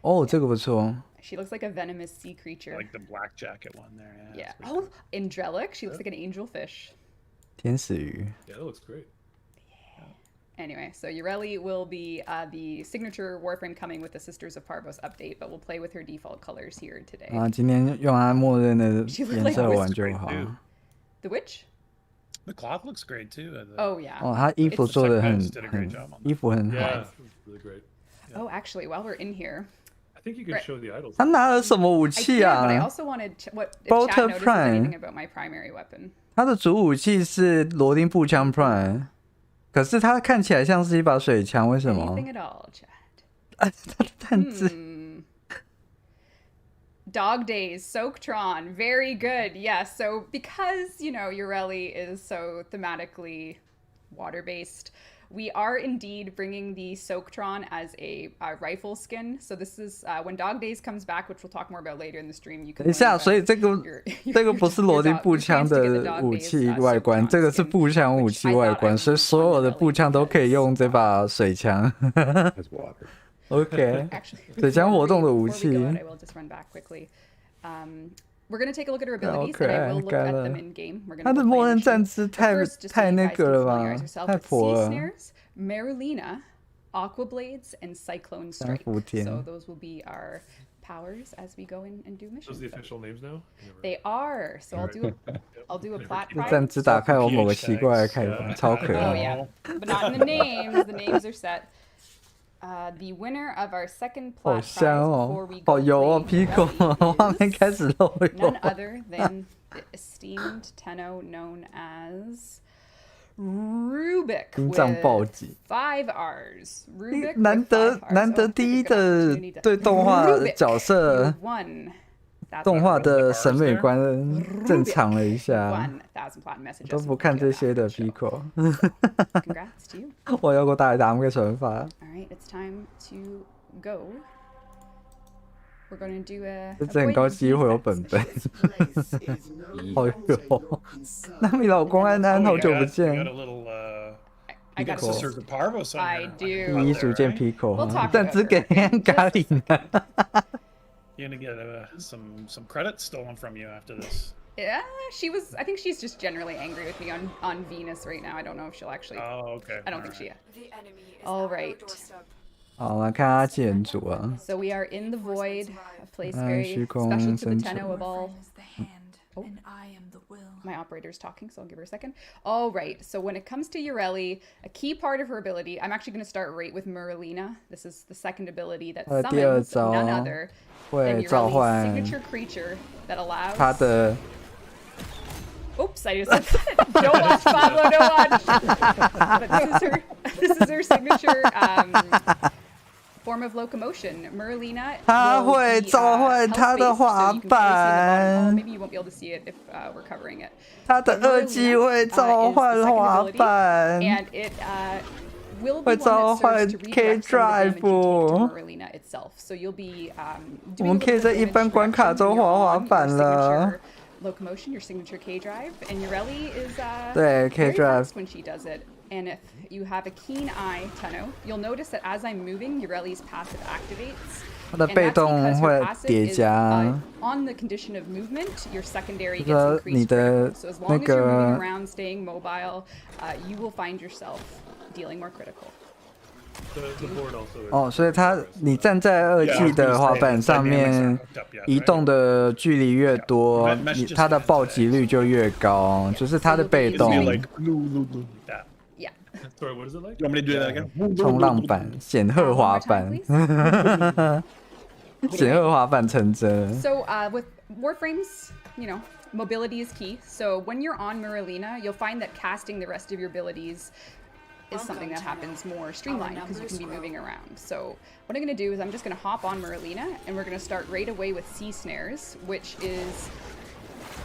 哦，这个不错。 She looks like a venomous sea creature. Like the black jacket one there. Yeah. Oh, Angelic. She looks like an angelfish. 天使鱼。 Yeah, that looks great. Anyway, so Urelli will be the signature Warframe coming with the Sisters of Parvos update, but we'll play with her default colors here today. 啊，今天用它默认的颜色玩就好。The witch? The cloth looks great too. Oh yeah. 哦，他衣服做的很衣服很好。Yeah, really great. Oh, actually, while we're in here. I think you can show the idols. 他拿了什么武器啊 But I also wanted what if chat notices anything about my primary weapon. 他的主武器是罗丁步枪 Prime， 可是它看起来像是一把水枪，为什么？ Anything at all, chat. 它的弹子。Dog Days, Soaktron, very good. Yes, so because, Urelli is so thematically water-based, we are indeed bringing the Soaktron as a rifle skin. So this is when Dog Days comes back, which we'll talk more about later in the stream. You can 等一下，所以这个不是罗丁步枪的武器外观，这个是步枪武器外观，所以所有的步枪都可以用这把水枪。OK， 水枪活动的武器。 I will just run back quickly. We're going to take a look at her abilities, and I will look at them in game. 她的默认站姿太那个了吧，太婆了。 Marulina, Aqua Blades, and Cyclone Strike. So those will be our powers as we go in and do missions. Those the official names now? They are. So I'll do a plat prime. 站姿打开我某个奇怪的开关，超可爱。 Oh yeah, but not in the names. The names are set. The winner of our second plat prize before we go none other than the esteemed Tenno known as Rubik with 5 R's. Rubik 难得第一的对动画角色动画的审美观正常了一下，都不看这些的 Pico。我要個大膽嘅想法。 Alright, it's time to go. we're going to do a. 这真很高机会有本本。好哟，那米老公安安，好久不见。I got Sisters of Parvos on I there. do. 第一组见 Pico 哈， talk 但只给咖喱呢。You're gonna get some credit stolen from you after this. Yeah, she was. I think she's just generally angry with me on Venus right now. I don't know if she'll actually. Oh, okay. I don't think she. All right. 好，我来看他建筑啊。 So we are in the void, a place very special to the Tenno of all. Oh. My operator's talking, so I'll give her a second. All right, so when it comes to Ureli, a key part of her ability, I'm actually going to start right with Merlina. This is the second ability that summons none other than Ureli's signature creature that allows... 他的 Oops, I just said that. Don't watch, Pablo, don't watch. But this is her signature form of locomotion. Merlina 他会召唤他的滑板。 Maybe you won't be able to see it if we're covering it. 他的二技会召唤滑板。 And it will be 会召唤 K Drive。 Merlina itself. So you'll be 我们可以在一般关卡中滑滑板了。 Locomotion, your signature K drive, and Ureli is对 K very Drive fast when she does it. And if you have a keen eye, Tenno, you'll notice that as I'm moving, Ureli's passive activates. 它的被动会叠加。 On the condition of movement, your secondary 就 gets 说 increased. 你的 So as 那 long as you're moving 个 around, staying mobile, you will find yourself dealing more critical. The board also is. 哦，所以你站在二技的滑板上面，移动的距离越多，它的暴击率就越高，就是它的被动。 Yeah. Sorry, what is it like? You want me to do that again? 冲浪板、显赫滑板，显赫滑板成真。 So with Warframes, you know, mobility is key. So when you're on Merlina, you'll find that casting the rest of your abilities is something that happens more streamlined because you can be moving around. So what I'm going to do is I'm just going to hop on Merlina and we're going to start right away with Sea Snares, which is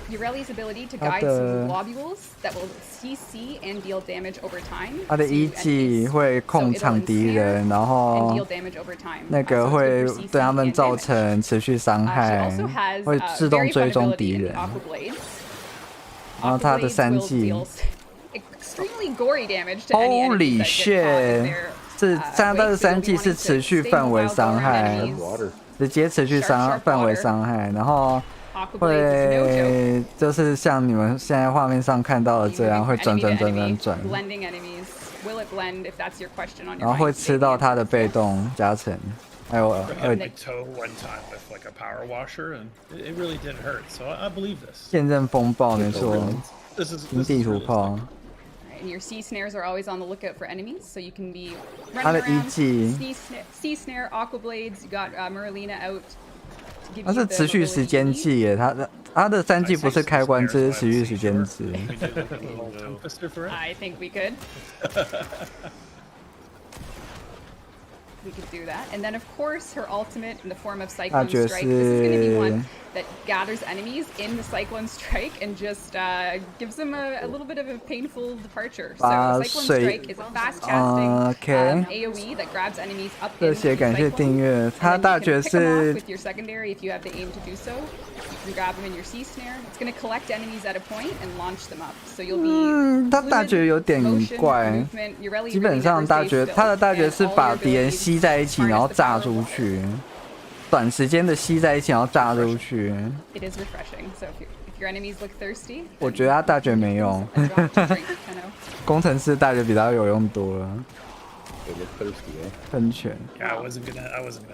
Ureli's ability to guide some globules that will CC and deal damage over time. 它的一技会控场敌人，然后那个会对他们造成持续伤害，会自动追踪敌人。然后它的三技。 Extremely gory damage to any enemy Holy shit！ 是它的三技是持续范围伤害，直接持续范围伤害，然后会就是像你们现在画面上看到的这样，会转，然后会吃到它的被动加成，还有剑刃风暴没错，平地图炮。 And your sea snares are always on the lookout for enemies, so you can be running around. Sea snare, aqua blades. You got Merlina out. 它是持续时间技耶，它的三技不是开关，这是持续时间值。I think we could. We could do that. And then, of course, her ultimate in the form of Cyclone Strike. This is going to be one that gathers enemies in the Cyclone Strike and just gives them a little bit of a painful departure. So, Cyclone Strike is a fast-casting AoE that grabs enemies up in the cyclone. And then you can pick them off with your secondary if you have the aim to do so. You can grab them in your Sea Snare. It's going to collect enemies at a point and launch them up. So you'll be 它大绝有点怪，基本上它的大绝是把敌人吸在一起，然后炸出去，短时间的吸在一起，然后炸出去。It is refreshing. So if your enemies look thirsty, 我觉得它大绝没用，工程师大绝比它有用多了。喷泉。I wasn't gonna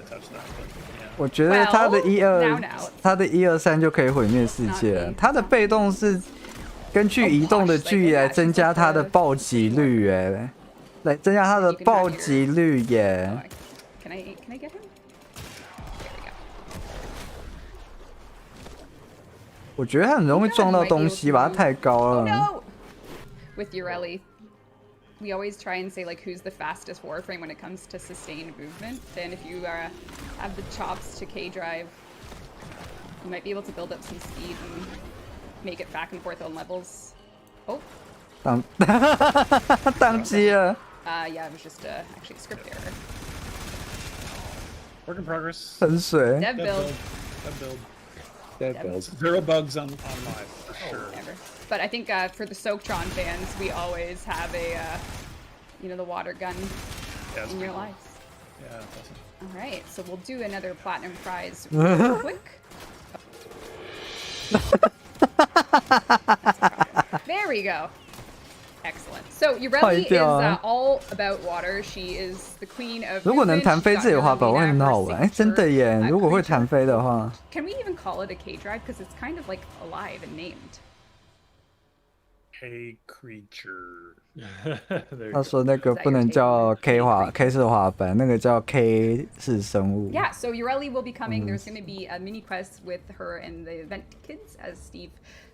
touch that. 我觉得它的1、2、3就可以毁灭世界了。它的被动是根据移动的距离来增加它的暴击率，耶，来增加它的暴击率耶。Can I get him? There we go. 我觉得它很容易撞到东西吧，它太高了。No! With Ureli, we always try and say like who's the fastest Warframe when it comes to sustained movement. And if you have the chops to K drive, you might be able to build up some speed and make it back and forth on levels. Oh. 宕机了。Yeah, it was just actually a script error. Work in progress. 喷水。 Dev build. Dead build. 0 bugs on live for sure. Never. But I think for the Soaktron fans, we always have a, the water gun in your lives. Yeah, that's it. All right, so we'll do another platinum prize real quick. There we go. Excellent. So Ureli is all about water. She is the queen of. 如果能弹飞自己的滑板会很好玩。哎，真的耶！如果会弹飞的话。Can we even call it a K drive? Because it's kind of like alive and named. K creature. 他说那个不能叫 K 式滑板，那个叫 K 式生物。Yeah, so Ureli will be coming. There's going to be a mini quest with her and the event kids, as Steve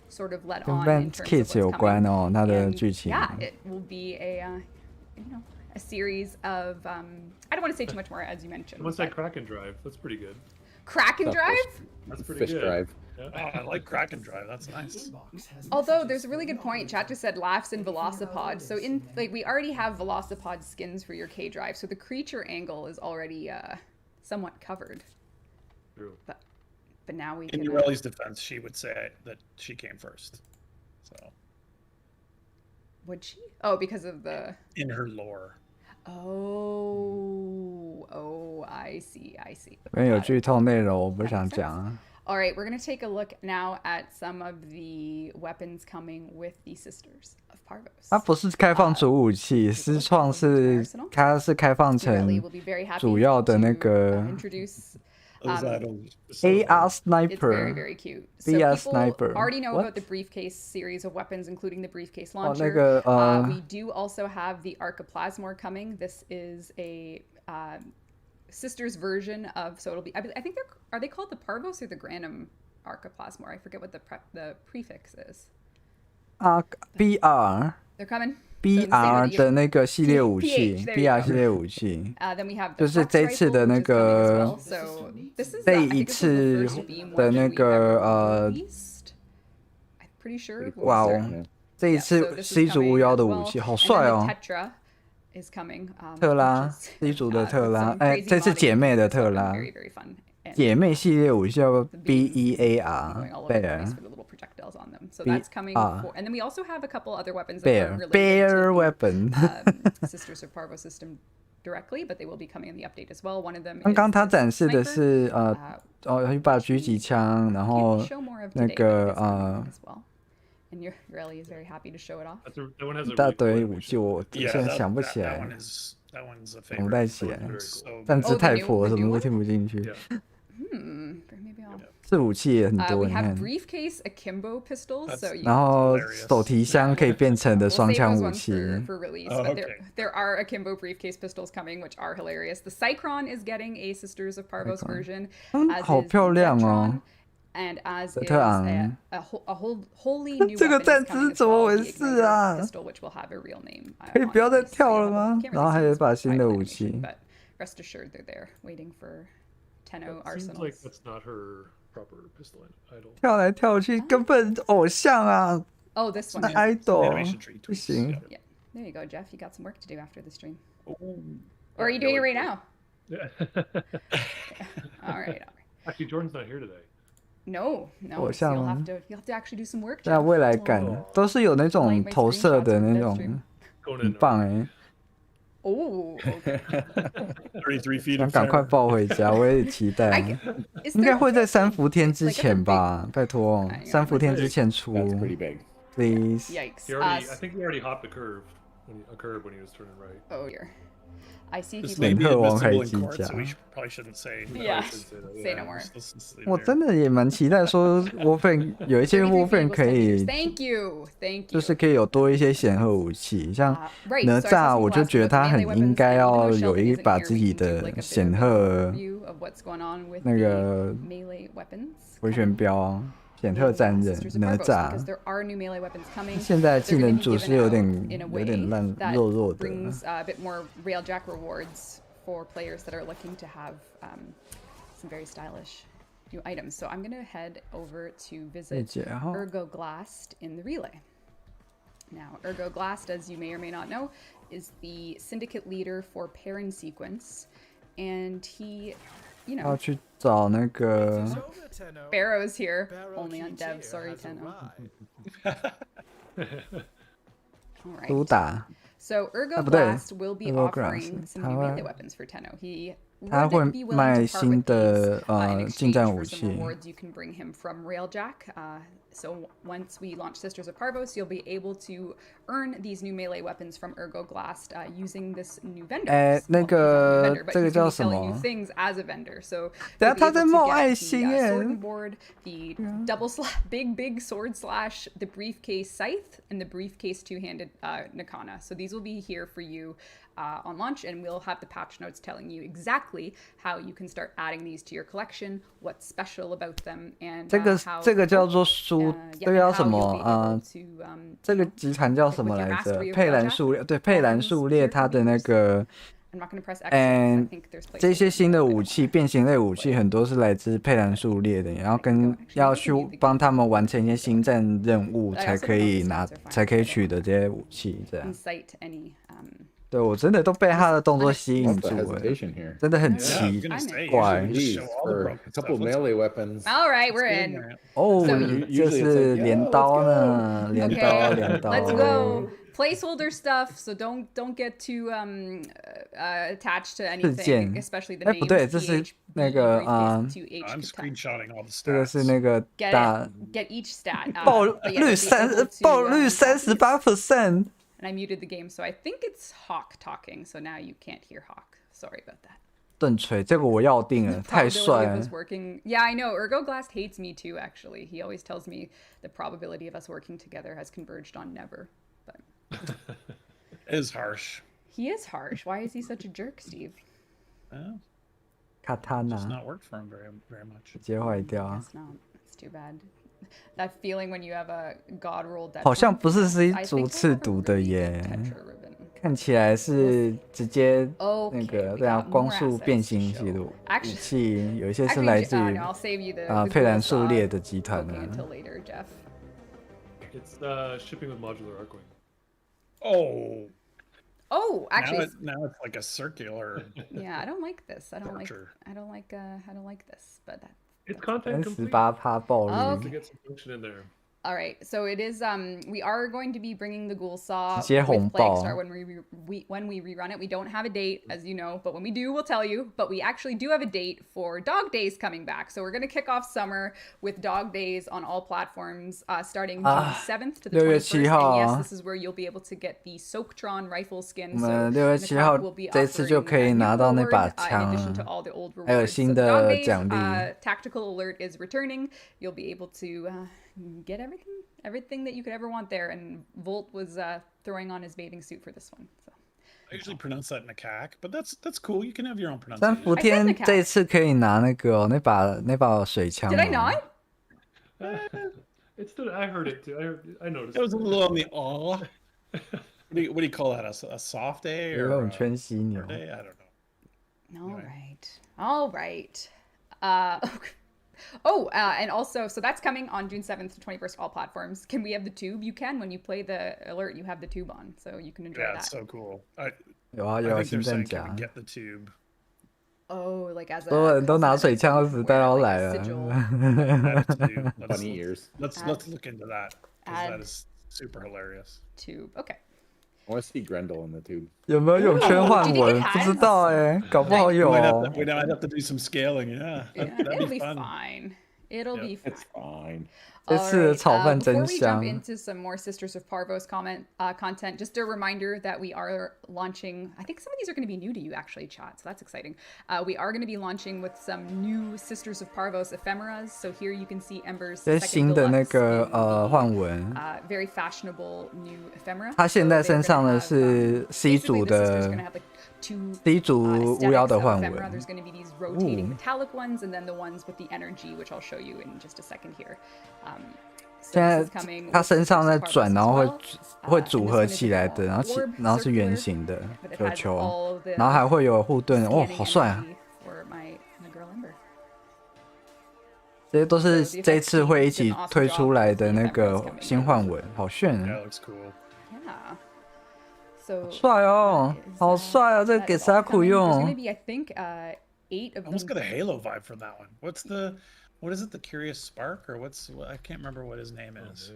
sort of led on in terms of what's coming. 有关哦，它的剧情。Yeah, it will be a series of I don't want to say too much more, as you mentioned. What's that Kraken drive? That's pretty good. Kraken drive? That's pretty Fish good. drive. Oh, I like Kraken drive. That's nice. Although there's a really good point. Chat just said laughs in Velocipod. So we already have Velocipod skins for your K drive. So the creature angle is already somewhat covered. True. But now we in can. Ureli's defense, she would say that she came first. So. Would she? Oh, because of the. In her lore. Oh, I see. 因为有剧透内容，我不想讲。All right, we're going to take a look now at some of the weapons coming with the Sisters of Parvos. 它不是开放主武器，私创它是开放成主要的那个 AR Sniper. It's very, very cute. So BR people Sniper. already know What? about the briefcase series of weapons, including the briefcase launcher. 那个 we do also have the Archiplasmor coming. This is a Sisters version of, so it'll be, I think are they called the Parvos or the Granum Archiplasmor? I forget what the prefix is. BR. They're coming. BR 的那个系列武器 ，BR 系列武器，就是这一次的那个，这一次的那个哇哦，这一次 C 族巫妖的武器好帅哦。特拉 C 族的特拉，哎，这是姐妹的特拉，姐妹系列武器叫 BEAR 贝尔。So that's coming for, and then we also have a couple other weapons that Bear. are related Bear to weapon. Sisters of Parvo system directly, but they will be coming in the update as well. One of them. 刚刚他展示的是一把狙击枪，然后那个And Ureli is very happy to show it off. 一大堆武器，我现在想不起来，想不太起来，战字太破，什么都听不进去。Maybe I'll. 这武器也很多， we 你 have 看。 briefcase akimbo pistols, so 然后手提箱可以变成的双枪武器。 for release, but there are akimbo briefcase pistols coming, which are hilarious. The Cycron is getting a Sisters of Parvos version, as 好漂亮哦。 and as is a wholly new 这个战姿怎么回事啊？ pistol, which will have a real name. 可以不要再跳了吗？然后还有一把新的武器。 But rest assured, they're there waiting for Tenno Seems arsenals. like that's not her proper pistol idol. 跳来跳去，根本偶像啊！ Oh, this one. idol Animation tree 不行。 Yeah. There you go, Jeff. You got some work to do after the stream. Or are you doing it right now? Yeah. All right. Actually, Jordan's not here today. No. So you'll have to actually do some work. 对啊，未来感都是有那种投射的那种，很棒哎。 Oh, okay. 33 feet. 想赶快抱回家，我也期待。应该会在3伏天之前吧？拜托，3伏天之前出。 That's pretty big. Please. Yikes. I think he already hopped a curve when he was turning right. Oh dear. I see This people. may be Mentor admissible in王 court, 海 so we 机甲。 probably shouldn't say. Yeah. Say no more. Let's leave 我 there. 真的也蛮期待说 Warframe 有一些 Warframe 可以， Thank you. 就是可以有多一些显赫武器，像哪吒，我就觉得他很应该要有一把自己的显赫那个回旋镖。 显赫战刃哪吒，现在技能组是有点烂弱弱的。brings a bit more railjack rewards for players that are looking to have some very stylish new items. So I'm gonna head over to visit Ergoglast in the relay. Now, Ergoglast, as you may or may not know, is the syndicate leader for Perrin Sequence, and he you 要 know, 去找那个 Barrow's here, only on dev. Sorry, Tenno. All right. 苏打， So Ergo 不对 Blast will be Ergo offering Blast， some 它 new 会 melee weapons for Tenno. He 他 would 会 be willing 卖 to part 新 with these 的 in 近 exchange 战 for 武 some 器。 rewards you can bring him from Railjack. So once we launch Sisters of Parvos, you'll be able to earn these new melee weapons from Ergo Blast using this new vendor. 那 Well, he's not a 个 vendor, but 这个 he's 叫 gonna be 什 selling you 么？ things as a vendor. So 等 you'll 下 be 他 able 在 to 冒 get 爱 the 心耶 sword board, the double big sword slash, the briefcase scythe, and the briefcase two-handed Nakana. So these will be here for you on launch, and we'll have the patch notes telling you exactly how you can start adding these to your collection, what's special about them, and 这个 how 这个叫做书， yeah, 这个叫 how 什 you'll 么 be able to, 这个 you know, 集团叫什 with 么 your 来着？ mastery of 佩兰 Railjack 数列，对，佩兰 offers 数列 here 它 for 的那 viewers. 个 I'm not going to press X. I think there's 这些 placeholders 新的 there. 武器，变形类武器很多是来自佩兰数列的，然后要去帮他们完成一些星战任务才可以取得这些武器，这样。 Incite any 对，我真的都被他的动作吸引住 What's the 了， hesitation here? 真的很 Yeah, I 奇 was gonna say,怪。 usually we just show all the For broken a stuff. couple Let's melee weapons. All right, we're get in in. there. 哦， So 这 usually it's 是 like, 镰 yeah, 刀 let's 呢， go. 镰 Okay, 刀，镰刀。 let's go. Placeholder stuff, so don't get too attached to anything, especially the 哎， names. 不对，这是那个 I'm screenshotting all the 这个 stats. 是那个 Get 大 it, get each stat. 爆 but yeah, 率 you'll be able to, 爆率 get these. 38%。 And I muted the game, so I think it's Hawk talking. So now you can't hear Hawk. Sorry about that. 盾锤，这个我要定了，太 Probability 帅 of 了 us。working. Yeah, I know. Ergo Blast hates me too. Actually, he always tells me the probability of us working together has converged on never. But It is harsh. he is harsh. Why is he such a jerk, Steve? Well, 卡塔 it's just 纳 not worked for him very much. 直接坏掉啊！ It's not. It's too bad. That feeling when you have a god roll dead. 好像不是 C I 族 think 刺 I have a 毒的 really good 耶， Tetra ribbon. 看起来是直接 Okay, 那个 we 对啊， got 光 more 速 assets 变 to 形 show. 系的武 Actually, 器，有一些是 actually, 来自 no, 于 I'll save you the 佩兰 Ghoul 数 Saw 列的集团 poking 呢。 until later, Jeff. It's shipping with modular arc wing. Oh, Oh, actually, now it's like a circular. yeah, I don't like this. I don't Torture. like this, but that. It's content 38% complete. 爆 Oh, 率 To，get some function in there. All right, so it is. We are going to be bringing the Ghoul Saw 直接 with 红 Plague 爆。 Star when we rerun it. We don't have a date, as you know, but when we do, we'll tell you. But we actually do have a date for Dog Days coming back. So we're going to kick off summer with Dog Days on all platforms, starting June 7th to the 6月 21st. 7号 And 啊 yes, this is where you'll be able to get the Soaktron rifle skin. 我 So 们6月 the 7号 will be 这次就 offering 可以 a new 拿到那 reward, 把 in 枪 addition to 了， all the old 还有 rewards. 新 So the 的 Dog Days, 奖励。 Tactical Alert is returning. You'll be able to get everything that you could ever want there. And Volt was throwing on his bathing suit for this one. So I usually pronounce that macaque, but that's cool. You can have your own 但 pronunciation. 福天这次可以拿那个那把水枪。 did I not? It's the, I heard it too. I noticed. It was a little on the aw. What do you call that? A soft A 有 or 种 a 圈犀牛 hard。A? I don't know. All right. And also, so that's coming on June 7th to 21st, all platforms. Can we have the tube? You can. When you play the alert, you have the tube on, so you can enjoy Yeah, that. it's so cool. 有啊 I 有啊， think 新 they're 战 saying, can 甲 we，get the tube? Oh, like as a 所有人都拿水枪的时代要 like 来 a 了。 sigil. Add it to do. Bunny ears. Let's look into that, because Add- that is super hilarious. Tube. Okay. I want to see Grendel in the tube. 有没有泳圈换 Do you think 文？ it 不 has? 知道哎，搞不好有 We 哦。 might have to do some scaling. Yeah, Yeah, that'd it'll be be fun. fine. It'll be fine. It's fine. 这次的炒饭 Before 真 we jump 香。 into some more Sisters of Parvos content, just a reminder that we are launching. I think some of these are going to be new to you, actually, chat. So that's exciting. We are going to be launching with some new Sisters of Parvos ephemeras. So here you can see Ember's 这 second 新的那 deluxe 个 in 换文， very fashionable new ephemera. 他现在 So they're 身上 gonna 的 have, 是 C basically 组 the sisters are 的 gonna have like two C 组 aesthetics 巫妖的 of 换 ephemera. 文 There's。going to be these rotating Ooh. metallic ones, and then the ones with the energy, which I'll show you in just a second here. So 现 this 在 is coming 他 with 身上 Sisters 在 of Parvos 转， as 然后 well. 会 And 组 this 合 one is 起来的， a 然后 orb 然后是 circular 圆形的 that 球 has 球， all the 然后还会有护盾，哦， scanning 好帅啊！ energy for my girl Ember. 这些都是这次会一起推出来的那个新换文，好炫 Yeah, 啊！ it looks cool. Yeah. So 帅哦，好帅哦！这个给沙库 There's 用 gonna。be, I think, 8 of them. Almost got a Halo vibe from that one. What is it? The Curious Spark or I can't remember what his name is.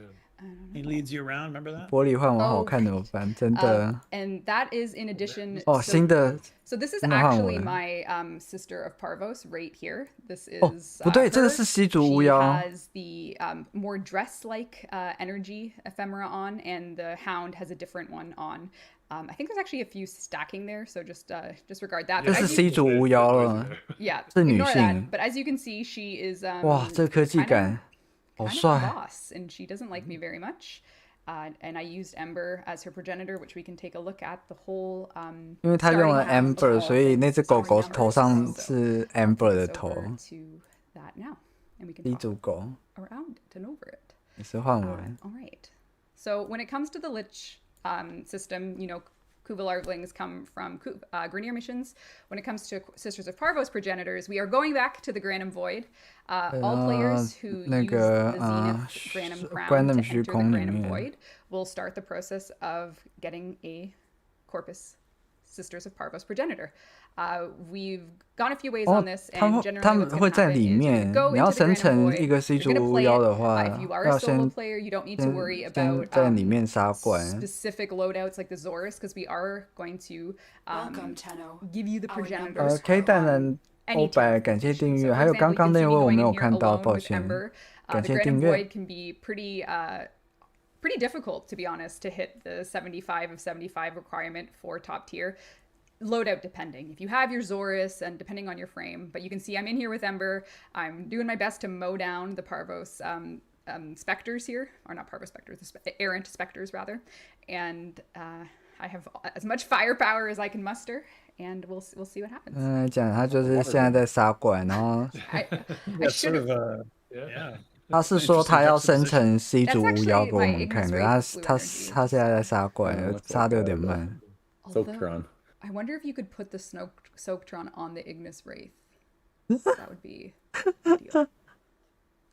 He leads you around. Remember that? 玻璃换完好看怎么办？真的。And that is in addition. 新的。So this is actually my sister of Parvos right here. This is. 不对，这个是西族巫妖。She has the more dress-like energy ephemera on, and the hound has a different one on. I think there's actually a few stacking there, so just disregard that. 这是西族巫妖了。Yeah, 是女性。 But as you can see, she is. 哇，这科技感。 好帅 boss, and she doesn't like me very much. And I used Ember as her progenitor, which we can take a look at the whole. 因为他用了 Ember， 所以那只狗狗头上是 Ember 的头。地主狗。Around it and over it. 也是换我。All right. So when it comes to the Lich system, you know, Kuva larvalings come from Grineer missions. When it comes to Sisters of Parvos progenitors, we are going back to the Granum Void. All players who use the Zenith Granum Crown to enter the Granum Void will start the process of getting a Corpus Sisters of Parvos progenitor. We've gone a few ways on this, and generally what's going to happen is you go into the Granum Void, you're going to play it. If you are a solo player, you don't need to worry about specific loadouts like the Zorus, because we are going to give you the progenitors. 可以带人500，感谢订阅。还有刚刚那位我没有看到，抱歉。感谢订阅。 The Granum Void can be pretty difficult, to be honest, to hit the 75 of 75 requirement for top tier. Loadout depending. If you have your Zorus and depending on your frame, but you can see I'm in here with Ember. I'm doing my best to mow down the Parvos specters here, or not Parvos specters, errant specters rather. And I have as much firepower as I can muster, and we'll see what happens. 讲他就是现在在杀怪，然后 I should have. Yeah. 他是说他要生成 C 族巫妖给我们看的，他现在在杀怪，杀的有点慢。Soaktron. I wonder if you could put the Soaktron on the Ignis Wraith. That would be ideal.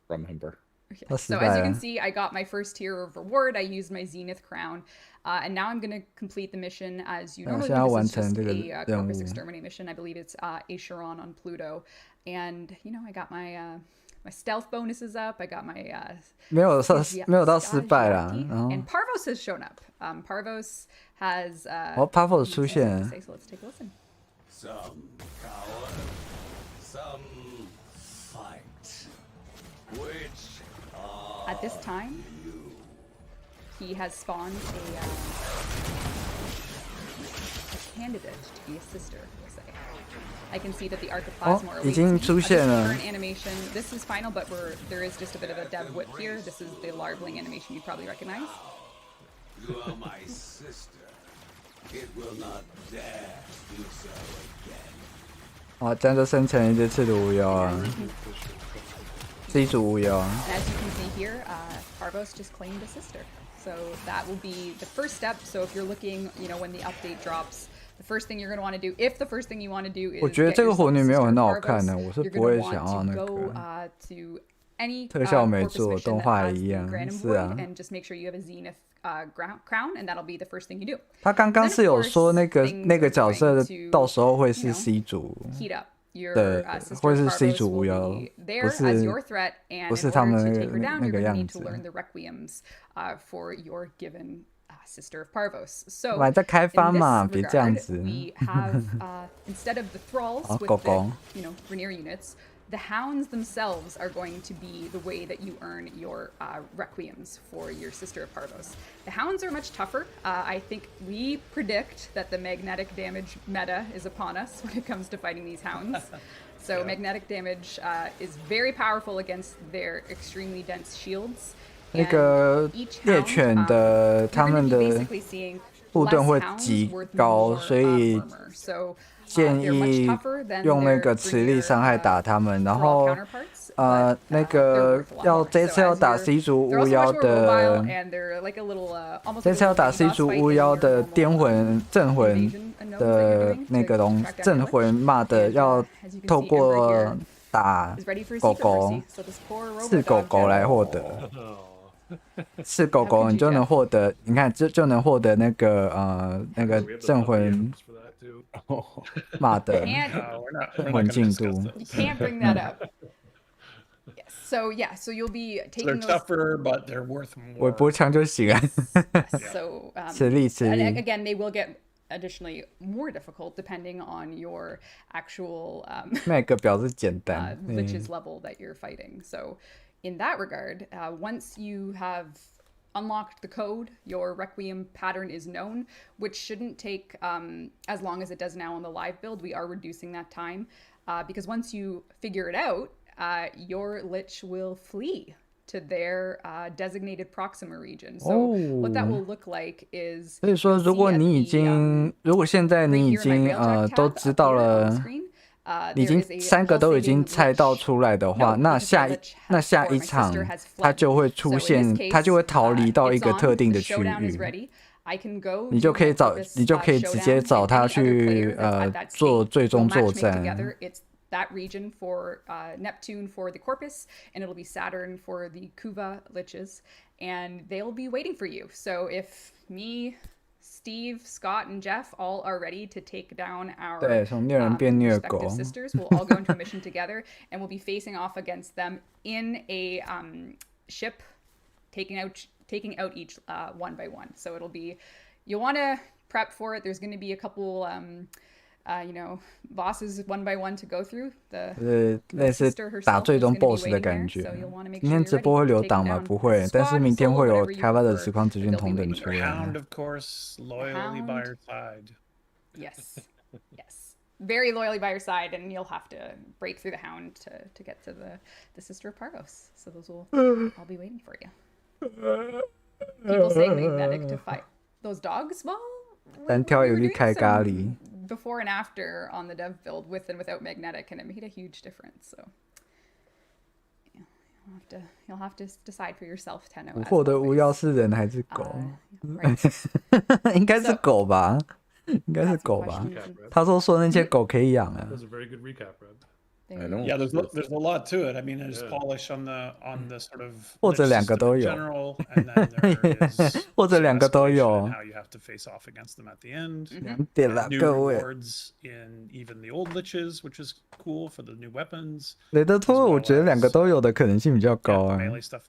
From Ember. Okay. So as you can see, I got my first tier of reward. I used my Zenith Crown. And now I'm going to complete the mission as you normally do. This is just a Corpus Exterminate mission. I believe it's Acheron on Pluto. And, you know, I got my stealth bonuses up. I got my... 没有到失败啦。And Parvos has shown up. Parvos has... Parvos 出现。 So let's take a listen. Some coward, some fight. Which At this time, he has spawned a candidate to be a sister, we'll say. I can see that the Archiplasma are waiting current animation. This is final, but there is just a bit of a dev whip here. This is the larvaling animation you probably recognize. You are my sister. It will not dare do so again. 这样就生成一只赤毒巫妖啊。C 族巫妖。 As you can see here, Parvos just claimed a sister. So that will be the first step. So if you're looking, you know, when the update drops, the first thing you're going to want to do, if the first thing you want to do is 我觉得这个火女没有很好看的，我是不会想要那个。 to any 特效没做，动画一样，是啊。 and just make sure you have a Zenith crown, and that'll be the first thing you do. 他刚刚是有说那个角色到时候会是 C 族。 Heat up. Your 对， sister 会是 C Parvos 族巫 will 妖， be there as your threat, and in order to take her down, you're going to need to learn the requiems for your given sister of Parvos. So 我还在开发嘛， in 别 this 这样 regard, 子。 we have instead of the thralls with the, you know, Grineer units, the hounds themselves are going to be the way that you earn your requiems for your sister of Parvos. The hounds are much tougher. I think we predict that the magnetic damage meta is upon us when it comes to fighting these hounds. So magnetic damage is very powerful against their extremely dense shields. 那个猎犬的他们的护盾会极高，所以建议用那个磁力伤害打他们。然后那个这次要打 C 族巫妖的，这次要打 C 族巫妖的镇魂的那个镇魂骂的要透过打狗狗刺狗狗来获得。 是狗狗，你就能获得，你看就能获得那个镇魂 too. 妈的， No, we're not 稳 gonna 进 discuss 度。 those. You can't bring that up. Yes. So yeah, so you'll be They're taking those. tougher, but they're worth 微 more. 波枪就行了。 Yes. So 吃力吃 and 力。 again, they will get additionally more difficult depending on your actual 那个表示简单。 lich's level that you're fighting. So in that regard, once you have unlocked the code, your Requiem pattern is known, which shouldn't take as long as it does now on the live build. We are reducing that time because once you figure it out, your lich will flee to their designated Proxima region. So what that will look like is 所以说，如果你已经，如果现在你已经都知道了，已经3个都已经猜到出来的话，那下一场它就会出现，它就会逃离到一个特定的区域。你就可以直接找他去做最终作战。 That region for Neptune for the Corpus, and it'll be Saturn for the Kuva liches, and they'll be waiting for you. So if me, Steve, Scott, and Jeff all are ready to take down our 对，从虐人变虐狗。 respective sisters, we'll all go into a mission together, and we'll be facing off against them in a ship, taking out each one by one. So it'll be, you'll want to prep for it. There's going to be a couple bosses one by one to go through. The 类似 sister herself 打最终 is gonna be BOSS 的 waiting 感 there, 觉 so you'll wanna make 今 sure 天 you're 直 ready 播会 to 留 take 档 it 吗？ down. 不会， Squad, 但是明天 solo, 会有 whatever you 开发者 prefer. 实况资讯 They'll 同 be 等 waiting 出 there. 来。 Hound, of course, loyally by your side. Yes. Yes. Very loyally by your side, and you'll have to break through the Hound to get to the Sister of Parvos. So those will all be waiting for you. People saying magnetic to fight those dogs. Well, 单挑 we 有 were 力 doing 开咖 some 喱。 before and after on the dev build with and without magnetic, and it made a huge difference. So yeah, you'll have to decide for yourself, Tenno. 捕 as 获的巫 always. 妖是人还是狗？ Right. 应该是狗吧？应该是狗吧？他说那些狗可以养啊。 That was a very good recap, Red. I know. Yeah, there's a lot to it. I mean, there's polish on the sort of 或者两个都有。 general, and then there is 或者两个都有。 how you have to face off against them at the end. 2点了， New 各位。 rewards in even the old liches, which is cool for the new weapons. 雷德托，我觉得两个都有的可能性比较高啊。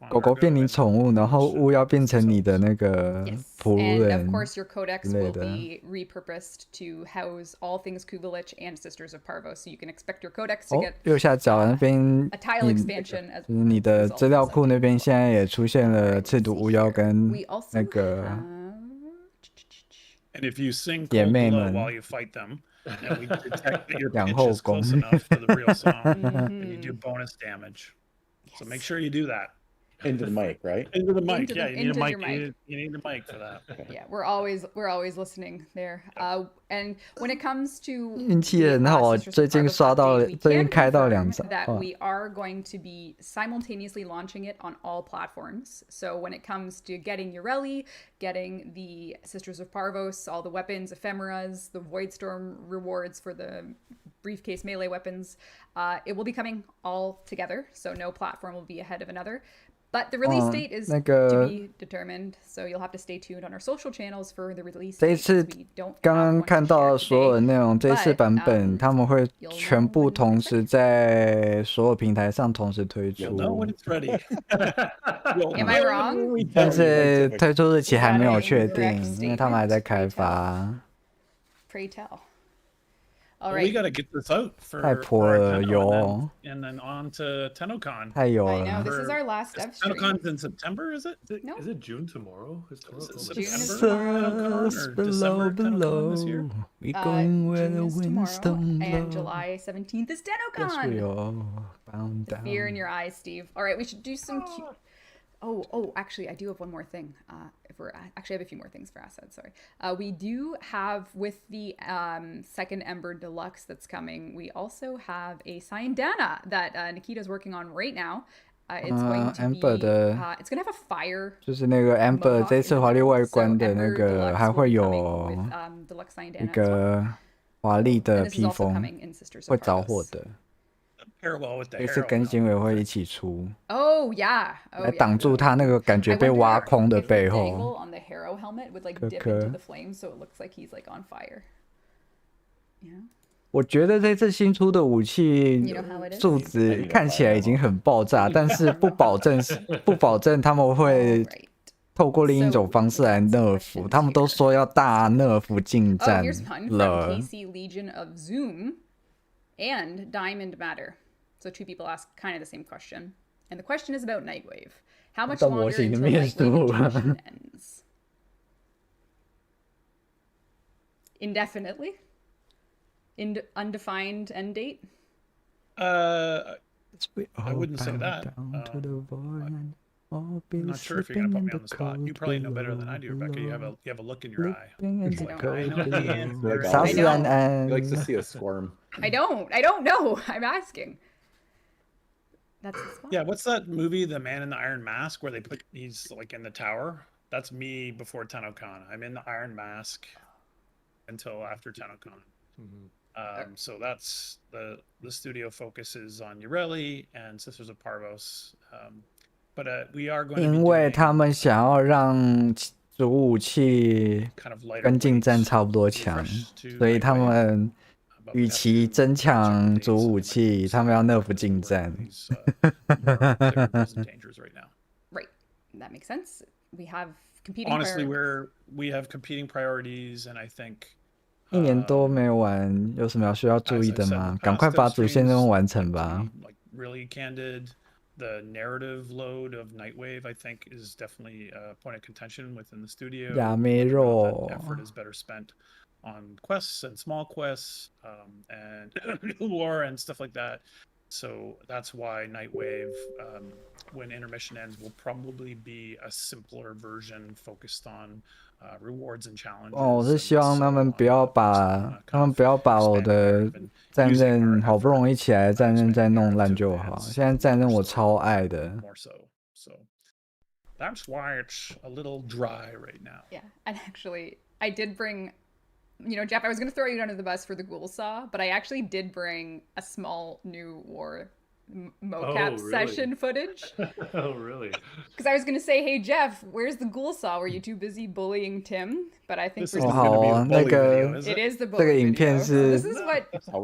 狗狗变你宠物，然后巫妖变成你的那个仆 And 人 of course, your codex 之 will 类的。 be repurposed to house all things Kuvalich and Sisters of Parvos. So you can expect your codex to 哦 get 右下角那边 a tile expansion as 就是你的资料库那边现在也出现了赤毒巫妖跟 We also 那个 And if you sing 姐 Cold 妹 Below 们 while you fight them, and we detect that your 养 pitch 后 is 宫 close enough to the real song, and you do bonus damage. So make sure you do that. Into the mic, right? Into the mic, Into the- yeah. You need a into mic. your mic. You need a mic for that. Yeah, we're always listening there. And when it comes to 运气很好，最近刷到了，最近开到2场。 that we are going to be simultaneously launching it on all platforms. So when it comes to getting Ureli, getting the Sisters of Parvos, all the weapons, ephemeras, the Voidstorm rewards for the briefcase melee weapons, it will be coming all together. So no platform will be ahead of another. But the release date is to be determined, so you'll have to stay tuned on our social channels for the release 这一 date. 次 We don't 刚 have 刚 one 看 to 到 share 的所有的 today. 内容，这一次版本他们会 you'll 全 know 部 when 同 it's 时在所有平台上同时推 You'll know 出 when，it's ready. Am I wrong? 但是推出日期还没有确 Correct 定，因为他们还在 statement. 开发。 Pray tell. All Well, we right. got to get this out for 太 for 破 our 了， Tenno, 有 and then on to TennoCon. 太有 I know 了。 this is our last dev stream. TennoCon's in September, is it? No. Is it June tomorrow? Is tomorrow? Is it June is September? tomorrow. Stars Or December below, TennoCon this year? below. We going where June the is winds tomorrow, don't and blow. July 17th is Yes, we TennoCon. are. Bound The fear in down. your eyes, Steve. All right, we should do some. Oh, actually, I do have one more thing. Actually, I have a few more things for Assad. Sorry. We do have with the second Ember Deluxe that's coming. We also have a Syandana that Nikita's working on right now. It's going to Ember be. 的 It's going to have a fire. 就是那个 Amber Mohawk 这次 in 华丽 the 外 middle. So 观的那 Ember 个 Deluxe 还 will 会 be 有 coming with Deluxe 一 Syandana as well. 个华丽 And 的 this is 披 also 风 coming in Sisters 会 of 着火 Parvos. 的， Parallel with the 这次 Harrow. 更新也会一起出， Oh yeah. Oh 来 yeah. 挡住它那个感觉 I 被 wonder 挖空的 if the 背 dangle 后。 on the Harrow helmet would like dip Okay. into the flames, so it looks like he's like on fire. 我觉得这次新出的武器数值看起来已经很爆炸，但是不保证他们会透过另一种方式来 nerf， 他们都说要大 nerf 进战了。Legion of Zoom and Diamond Matter. So two people ask kind of the same question, and the question is about Nightwave. How much longer until Nightwave integration ends? Indefinitely? Undefined end date? I wouldn't say that. I'm not sure if you're gonna put me on the spot. You probably know better than I do, Rebecca. You have a look in your eye. He likes to see a squirm. I don't know. I'm asking. That's the spot. Yeah, what's that movie, The Man in the Iron Mask, where he's like in the tower? That's me before TennoCon. I'm in the Iron Mask until after TennoCon. So that's the studio focuses on Ureli and Sisters of Parvos. But we are going to be 因为他们想要让主武器跟近战差不多强，所以他们与其增强主武器，他们要 nerf 近战。Right, that makes sense. We have competing. Honestly, we have competing priorities, and I think. 一年多没玩，有什么需要注意的吗？赶快把主线任务完成吧。Really candid, the narrative load of Nightwave, I think, is definitely a point of contention within the studio. 亚梅肉 effort is better spent on quests and small quests, and lore and stuff like that. So that's why Nightwave, when intermission ends, will probably be a simpler version focused on rewards and challenges. 我是希望他们不要把我的战刃好不容易起来的战刃再弄烂就好。现在战刃我超爱的。More so. So that's why it's a little dry right now. Yeah, and actually, I did bring. Jeff, I was going to throw you under the bus for the ghoul saw, but I actually did bring a small new war mocap session footage. Oh, really? Because I was going to say, hey, Jeff, where's the ghoul saw? Were you too busy bullying Tim? But I think we're going to be a bully video, is it? It is the bully 这个影片是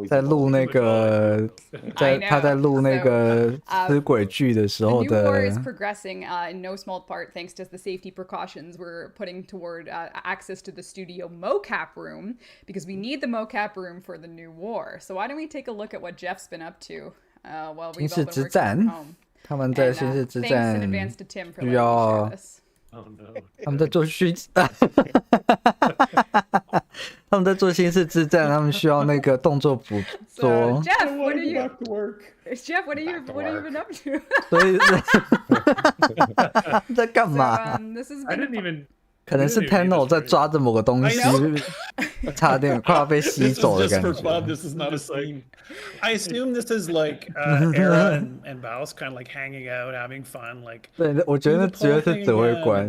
在录那个他在录那个尸鬼剧的时候的。The new war is progressing in no small part thanks to the safety precautions we're putting toward access to the studio mocap room, because we need the mocap room for the new war. So why don't we take a look at what Jeff's been up to while we've all been working from home. 他们在新式之战需要。他们在做他们在做新式之战，他们需要那个动作捕捉。Jeff, what are you been up to? 所以在干嘛？ I didn't even. 可能是 Tenno 在抓着某个东西，差点快要被吸走的感觉。This is not a scene. I assume this is like Era and Baus kind of like hanging out, having fun, like. 对，我觉得绝对是指挥官。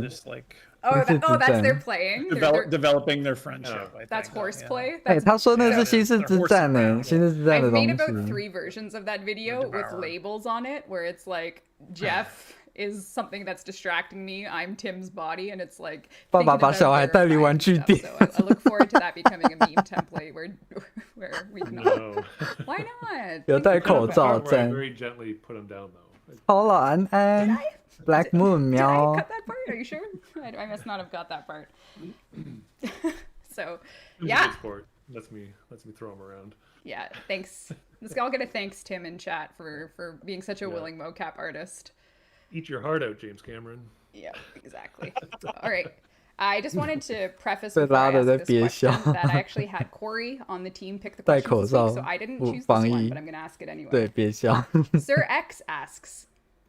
that's their playing. Developing their friendship. That's horseplay. 他说那是新式之战呢，新式之战的东西。I've made about 3 versions of that video with labels on it, where it's like Jeff is something that's distracting me. I'm Tim's body, and it's like 爸爸把小孩带离玩具店。 So I look forward to that becoming a meme template where we can. No. Why not? 有戴口罩战。 Very gently put him down though. 好了，安安。Black Moon 喵。 Did I cut that part? Are you sure? I must not have got that part. So, yeah. Let's me throw him around. Yeah, thanks. Let's all get a thanks Tim in chat for being such a willing mocap artist. Eat your heart out, James Cameron. Yeah, exactly. All right. I just wanted to preface before I ask this question that I actually had Corey on the team pick the question this week, so I didn't choose this one, but I'm going to ask it anyway. 对，别笑。 Sir X asks,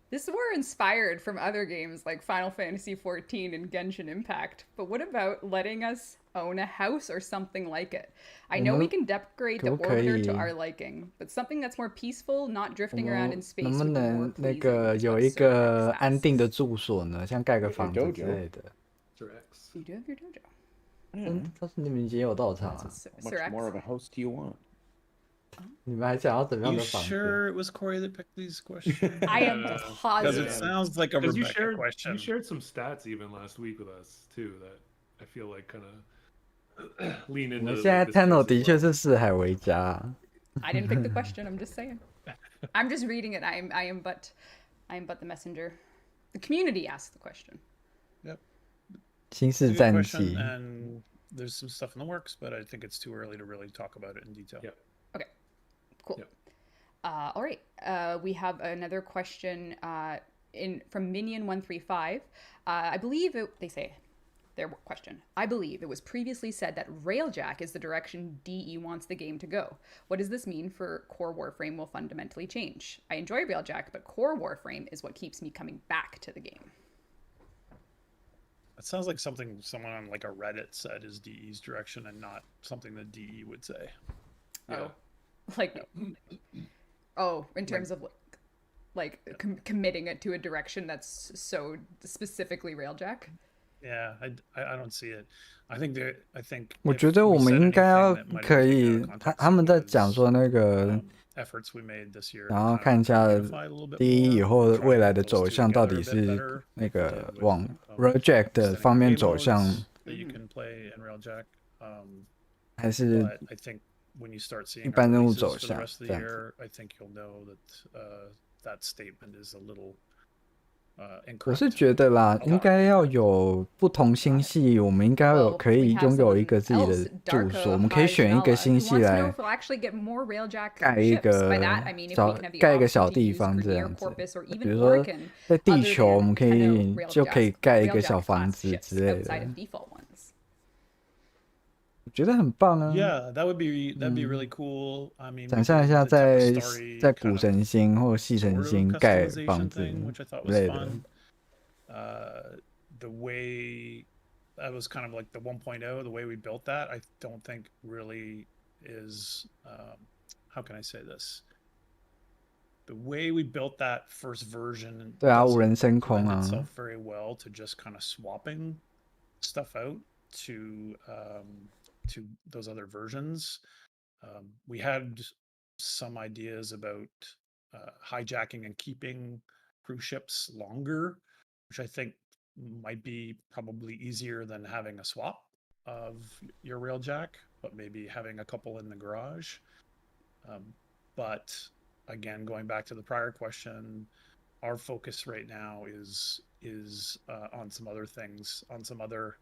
this war inspired from other games like Final Fantasy XIV and Genshin Impact, but what about letting us own a house or something like it? I know we can decorate the orbiter to our liking, but something that's more peaceful, not drifting around in space. 能不能那个有一个安定的住所呢？像盖个房子之类的。 You do have your dojo. 但是你们已经有道场了。 Much more of a house do you want? 你们还想要怎么样的房子？ You sure it was Corey that picked these questions? I am positive. Because it sounds like a Rebecca question. You shared some stats even last week with us too that I feel like kind of lean into. 我们现在 Tenno 的确是四海为家啊。I didn't pick the question. I'm just saying. I'm just reading it. I am but the messenger. The community asked the question. Yep. 新式战记。And there's some stuff in the works, but I think it's too early to really talk about it in detail. Yep. Okay. Cool. Yep. All right. We have another question from Minion135. I believe they say their question. I believe it was previously said that Railjack is the direction DE wants the game to go. What does this mean for core Warframe will fundamentally change? I enjoy Railjack, but core Warframe is what keeps me coming back to the game. It sounds like something someone on like a Reddit said is DE's direction and not something that DE would say. Oh, in terms of committing it to a direction that's so specifically Railjack. Yeah, I don't see it. I think 我觉得我们应该要可以，他们在讲说那个，然后看一下第一以后未来的走向到底是那个往 Railjack 的方面走向，还是一般任务走向这样子。我是觉得啦，应该要有不同星系，我们应该可以拥有一个自己的住所，我们可以选一个星系来盖一个小地方这样子。比如说在地球，我们可以盖一个小房子之类的。我觉得很棒啊 ！Yeah, that'd be really cool. I mean, 想象一下在古神星或细神星盖房子之类的。The way that was kind of like the 1.0, the way we built that, I don't think really is. How can I say this? The way we built that first version. 对啊，无人升空啊。Itself very well to just kind of swapping stuff out to those other versions. We had some ideas about hijacking and keeping cruise ships longer, which I think might be probably easier than having a swap of your Railjack, but maybe having a couple in the garage. But again, going back to the prior question, our focus right now is on some other things, on some other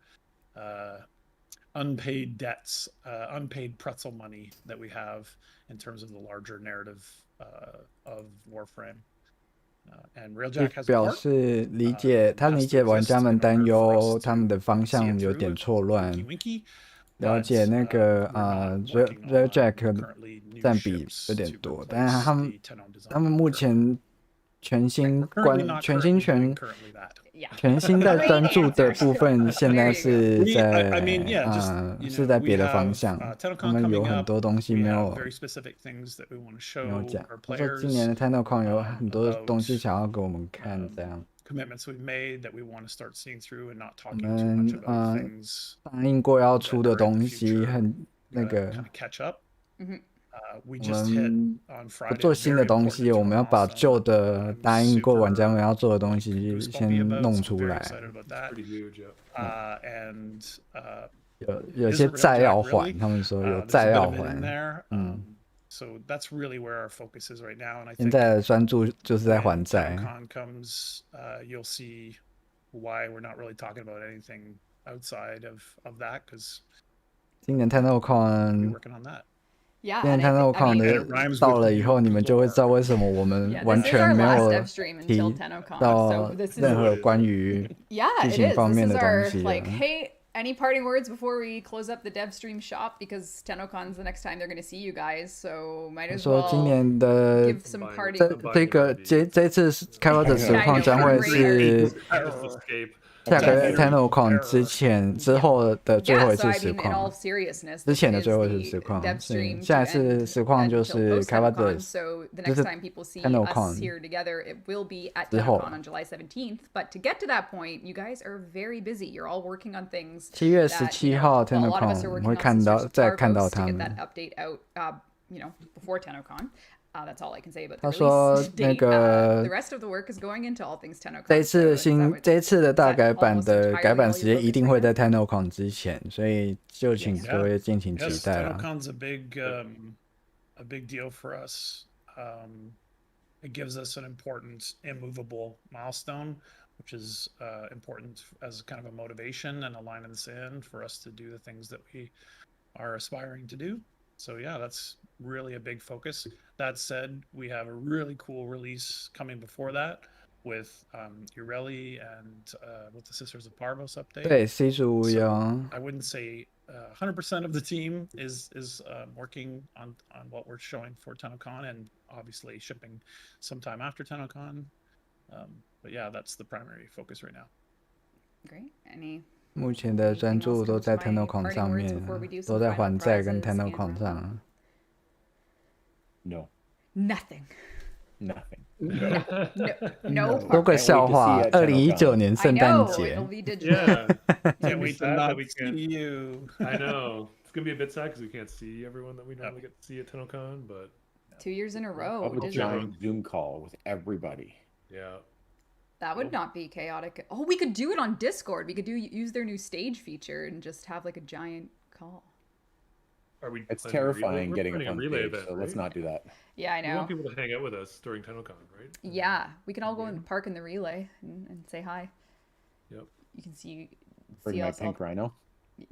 unpaid debts, unpaid pretzel money that we have in terms of the larger narrative of Warframe. And Railjack has 表示理解玩家们担忧他们的方向有点错乱，了解那个Railjack 占比有点多，但是他们目前全新在专注的部分，现在是在别的方向。他们有很多东西没有讲。他说今年的 TennoCon 有很多东西想要给我们看，这样。我们答应过要出的东西，很那个。我们不做新的东西，我们要把旧的答应过玩家们要做的东西先弄出来。有些债要还，他们说有债要还。现在的专注就是在还债。今年 TennoCon。今天TennoCon的到了以后，你们就会知道为什么我们完全没有提到任何关于剧情方面的东西。Hey, any parting words before we close up the dev stream shop? Because TennoCon's the next time they're going to see you guys, so might as well 说今年的 give some parting. 这次开发者实况将会是。下个 TennoCon 之后的最后一次实况，之前的最后一次实况，下一次实况就是开发者，就是 TennoCon 之后。7月17号 TennoCon 我们会再看到他们。before TennoCon. That's all I can say about the 他说 release date. 那个 The rest of the work is going into all things TennoCon. 这一次的大改版 almost 的 entirely 改版 all 时 your 间一 focus 定 right 会 now? 在 TennoCon 之前，所以就请各位敬请期 Yes, 待啦。 TennoCon's a big deal for us. It gives us an important immovable milestone, which is important as kind of a motivation and a line in the sand for us to do the things that we are aspiring to do. So yeah, that's really a big focus. That said, we have a really cool release coming before that with Ureli and with the Sisters of Parvos update. 对 C15 So 呀， I wouldn't say 100% of the team is working on what we're showing for TennoCon, and obviously shipping sometime after TennoCon. But yeah, that's the primary focus right now. Great. Any 目前的专注都在 TennoCon 上面，都在还债跟 TennoCon 上。 No. Nothing. Nothing. No. 说个笑话，2019年 I 圣诞 know 节 it'll be digital. Yeah. Can't wait to not we see can't. you. I know. It's gonna be a bit sad because we can't see everyone that we normally get to see at TennoCon, but 2 years in a row. Have a digital. giant Zoom call with everybody. yeah. That would not be chaotic. Oh, we could do it on Discord. We could use their new stage feature and just have like a giant call. Are we? It's planning a relay? terrifying We're getting planning up on relay stage, event, so let's right? not do that. Yeah, I We know. want people to hang out with us during TennoCon, right? Yeah, we can all go in the park in the relay and say hi. Yep. You can see Bring my us all. pink rhino.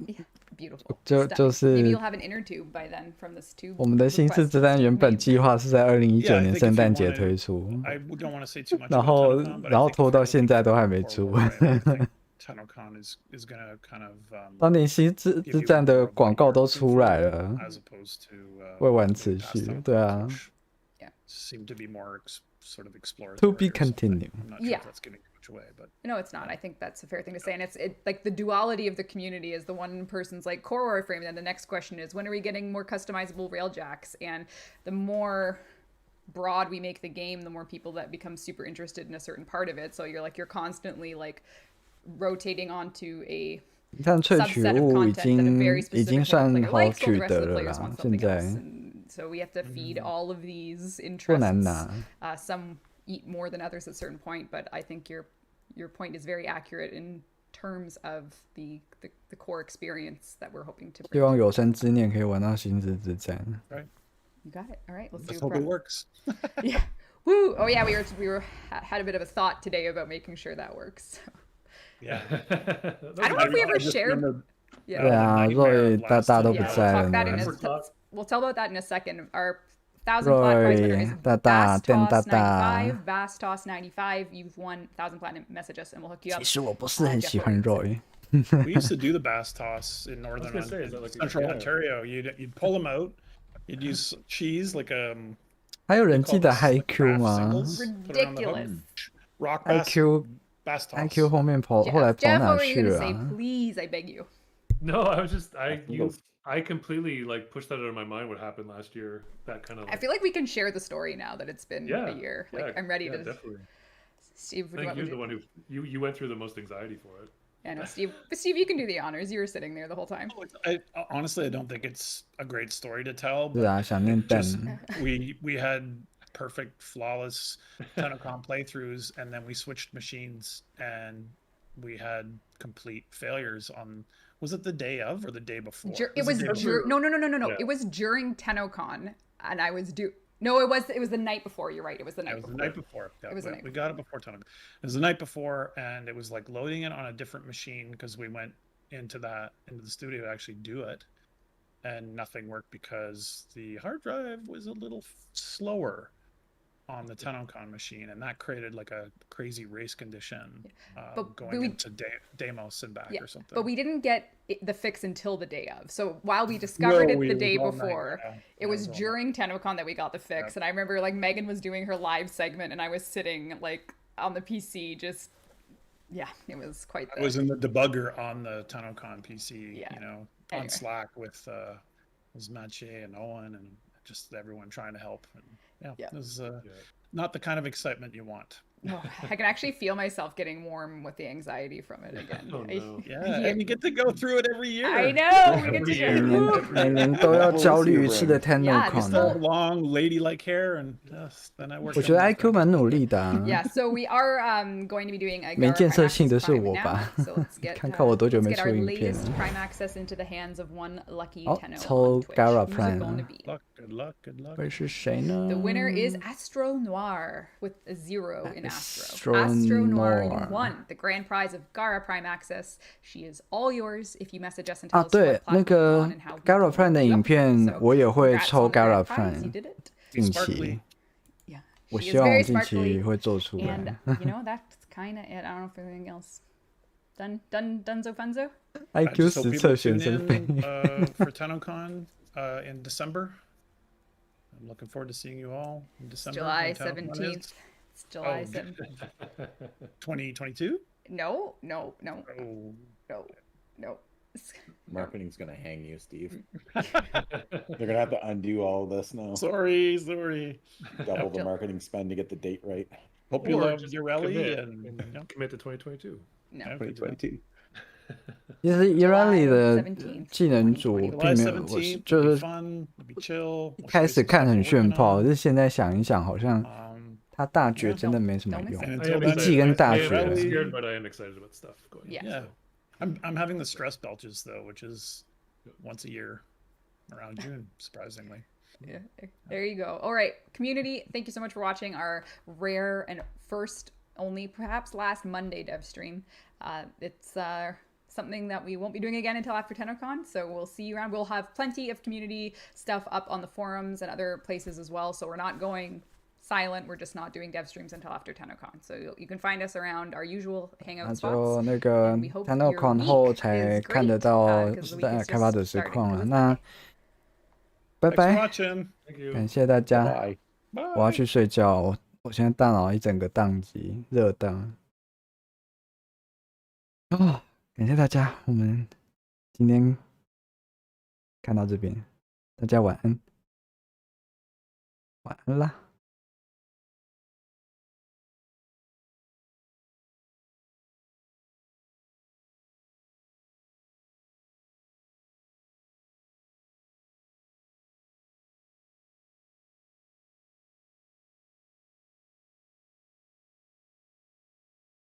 Yeah, beautiful. 就 Stunning. 就是 Maybe you'll have an inner tube by then from this tube. 我们的新式之单原本计划是在2019年圣诞节推出， I don't want to say too much 然 about 后 TennoCon, but 然后 I think 拖到 for 现在都还没 for 出。 Warframe, I think TennoCon is going to kind of 当年新之战的广告都出来了， as opposed to 未完持续，对啊。 Yeah. Seem to be more sort of exploratory. To be or something. continued. I'm not sure Yeah. if that's giving too much away, but No, it's not. I think that's a fair thing to say. And it's like the duality of the community is the one person's like core Warframe, and then the next question is when are we getting more customizable railjacks? And the more broad we make the game, the more people that become super interested in a certain part of it. So you're constantly like rotating onto a 你看萃取 subset of 物 content that a very 已 specific 经 type of 算 player 好 likes, while 取 the rest 得 of the 了 players 啦 want，现 something 在 else. And so we have to feed all of these 不难 interests. 拿。 Some eat more than others at a certain point, but I think your point is very accurate in terms of the core experience that we're hoping to 希 bring. 望有生之年可以玩到新之之战。 You got it. All right, let's let's do hope it works. Yeah. Woo! Oh yeah, we had a bit of a thought today about making sure that works. Yeah. I don't know if we ever shared. 对 Yeah. 啊，若大家都不 Yeah, we'll 在 talk that 了 in 呢。 we'll tell about that in a second. Our 1,000 plat prize winner is Roy, Dada, Bass Toss Dada. 95. Bass Toss 95. You've won 1,000 platinum. Message us and we'll hook you up. 其实我不是很喜欢 Roy。 We used to do the bass toss in northern gonna say, is that like a- central yeah. Ontario. You'd pull them out. You'd use cheese like 还有人 they 记 call 得 this, like, HiQ craft 吗 singles, put it on the hook. Ridiculous. Rock bass, IQ bass toss. IQ 后面跑，后来 Jeff, 跑 Jeff, 哪 what were you 去 gonna 了 say? 啊？ Please, I beg you. No, I was just I completely like pushed that out of my mind what happened last year. That kind of I feel like we can share the story now that it's been yeah, a year. yeah, Like I'm ready yeah, to. definitely. Steve, I would you think want you're me the to? one who you went through the most anxiety for it. Yeah, no, Steve. But Steve, you can do the honors. You were sitting there the whole time. Honestly, I don't think it's a great story to tell. 是 But 啊，想念 just Dan。 we had perfect, flawless TennoCon playthroughs, and then we switched machines, and we had complete failures on. Was it the day of or the day before? It was the day no. Yeah. It was during TennoCon, and I was due. No, it was the night before. You're right. It was the night It was before. the night before. Yeah, It was the we, night we got it before TennoCon. It was the night before, and it was like loading it on a different machine because we went into the studio to actually do it, and nothing worked because the hard drive was a little slower on the TennoCon machine, and that created like a crazy race condition But going we- into Deimos and back or something. But we didn't get the fix until the day of. So while we discovered it the day all night, before, yeah. it was all night. during TennoCon that we got the fix. Yep. And I remember like Megan was doing her live segment, and I was sitting like on the PC just. Yeah, it was quite. I was in the debugger on the TennoCon PC, Yeah. you know, Anyway. on Slack with Mache and Owen and just everyone trying to help. And yeah, Yeah. it was not the kind of excitement you want. Oh, I can actually feel myself getting warm with the anxiety from it again. Oh, no. Yeah, and you get to go through it every year. I know. We get Every to year.每年都要焦虑一次的 Yeah, TennoCon so- long ladylike hair, and then I work. 我觉得 IQ 蛮努力的啊。Yeah, so we are going to be doing a 没建设性的是 Prime 我 now. 吧 So let's get 看看我多久没 let's get 出 our 影片 latest 了。 Prime access into the hands of one lucky 好， Tenno 抽 on Twitch. Gara Who's it Prime going 啊 to be? Good luck. 会是谁呢 The winner is Astro Noir with a 0 in Astro. Astro Noir, you Noir. won the grand prize of Gara Prime access. She is all yours if you message us and 啊， tell us 对 what， platform 那 you're 个 on and how we Gara can Prime 的 hook you 影 up. 片 So 我也会 congrats 抽 on the Gara grand prize, you Prime did it. 近 Sparkly. 期， Yeah, 我 she 希 is 望 very 近期 sparkly. 会做出 And 来。 you know that's kind of it. I don't know if anything else. Dunzo Funzo. IQ just hope 实 people 测 tune 学生费 in for TennoCon in December. I'm looking forward to seeing you all in December. July when TennoCon 17th. is. It's July Oh. 17th. 2022. No. Oh. Marketing's gonna hang you, Steve. They're gonna have to undo all this now. Sorry. Double the marketing spend to get the date right. Hope you Or love just your rally commit and you know, commit to 2022. No. 2022. 其实伊拉里的 17th, 技能组 2022. 并 July 没有，我 17th. 就 It'll be 是 fun. It'll be chill. 一 We'll 开 show you 始 some 看 stuff 很 we're 炫 working 炮， on. 但是现在想一想，好像 Um, 他大绝真的没什么 Don't 用 miss。 and I until am then, 一季跟大 I am 学 scared, but I am excited about stuff going. Yeah. yeah. I'm having the stress belches though, which is once a year around June, surprisingly. Yeah, there you go. All right, community, thank you so much for watching our rare and first, only perhaps last Monday dev stream. It's something that we won't be doing again until after TennoCon, so we'll see you around. We'll have plenty of community stuff up on the forums and other places as well, so we're not going silent. We're just not doing dev streams until after TennoCon. So you can find us around our usual 那 hangout 就 spots. 那个 And we hope TennoCon your 后 week 才 is 看得 great, 到 'cause the week is 开发 just 者实 starting. 况了。 It was 那拜 Thanks for 拜， watching. Thank you. 感谢大家， Bye. 我要去睡觉，我现在大脑一整个宕机，热档。哦，感谢大家，我们今天看到这边，大家晚安，晚安啦。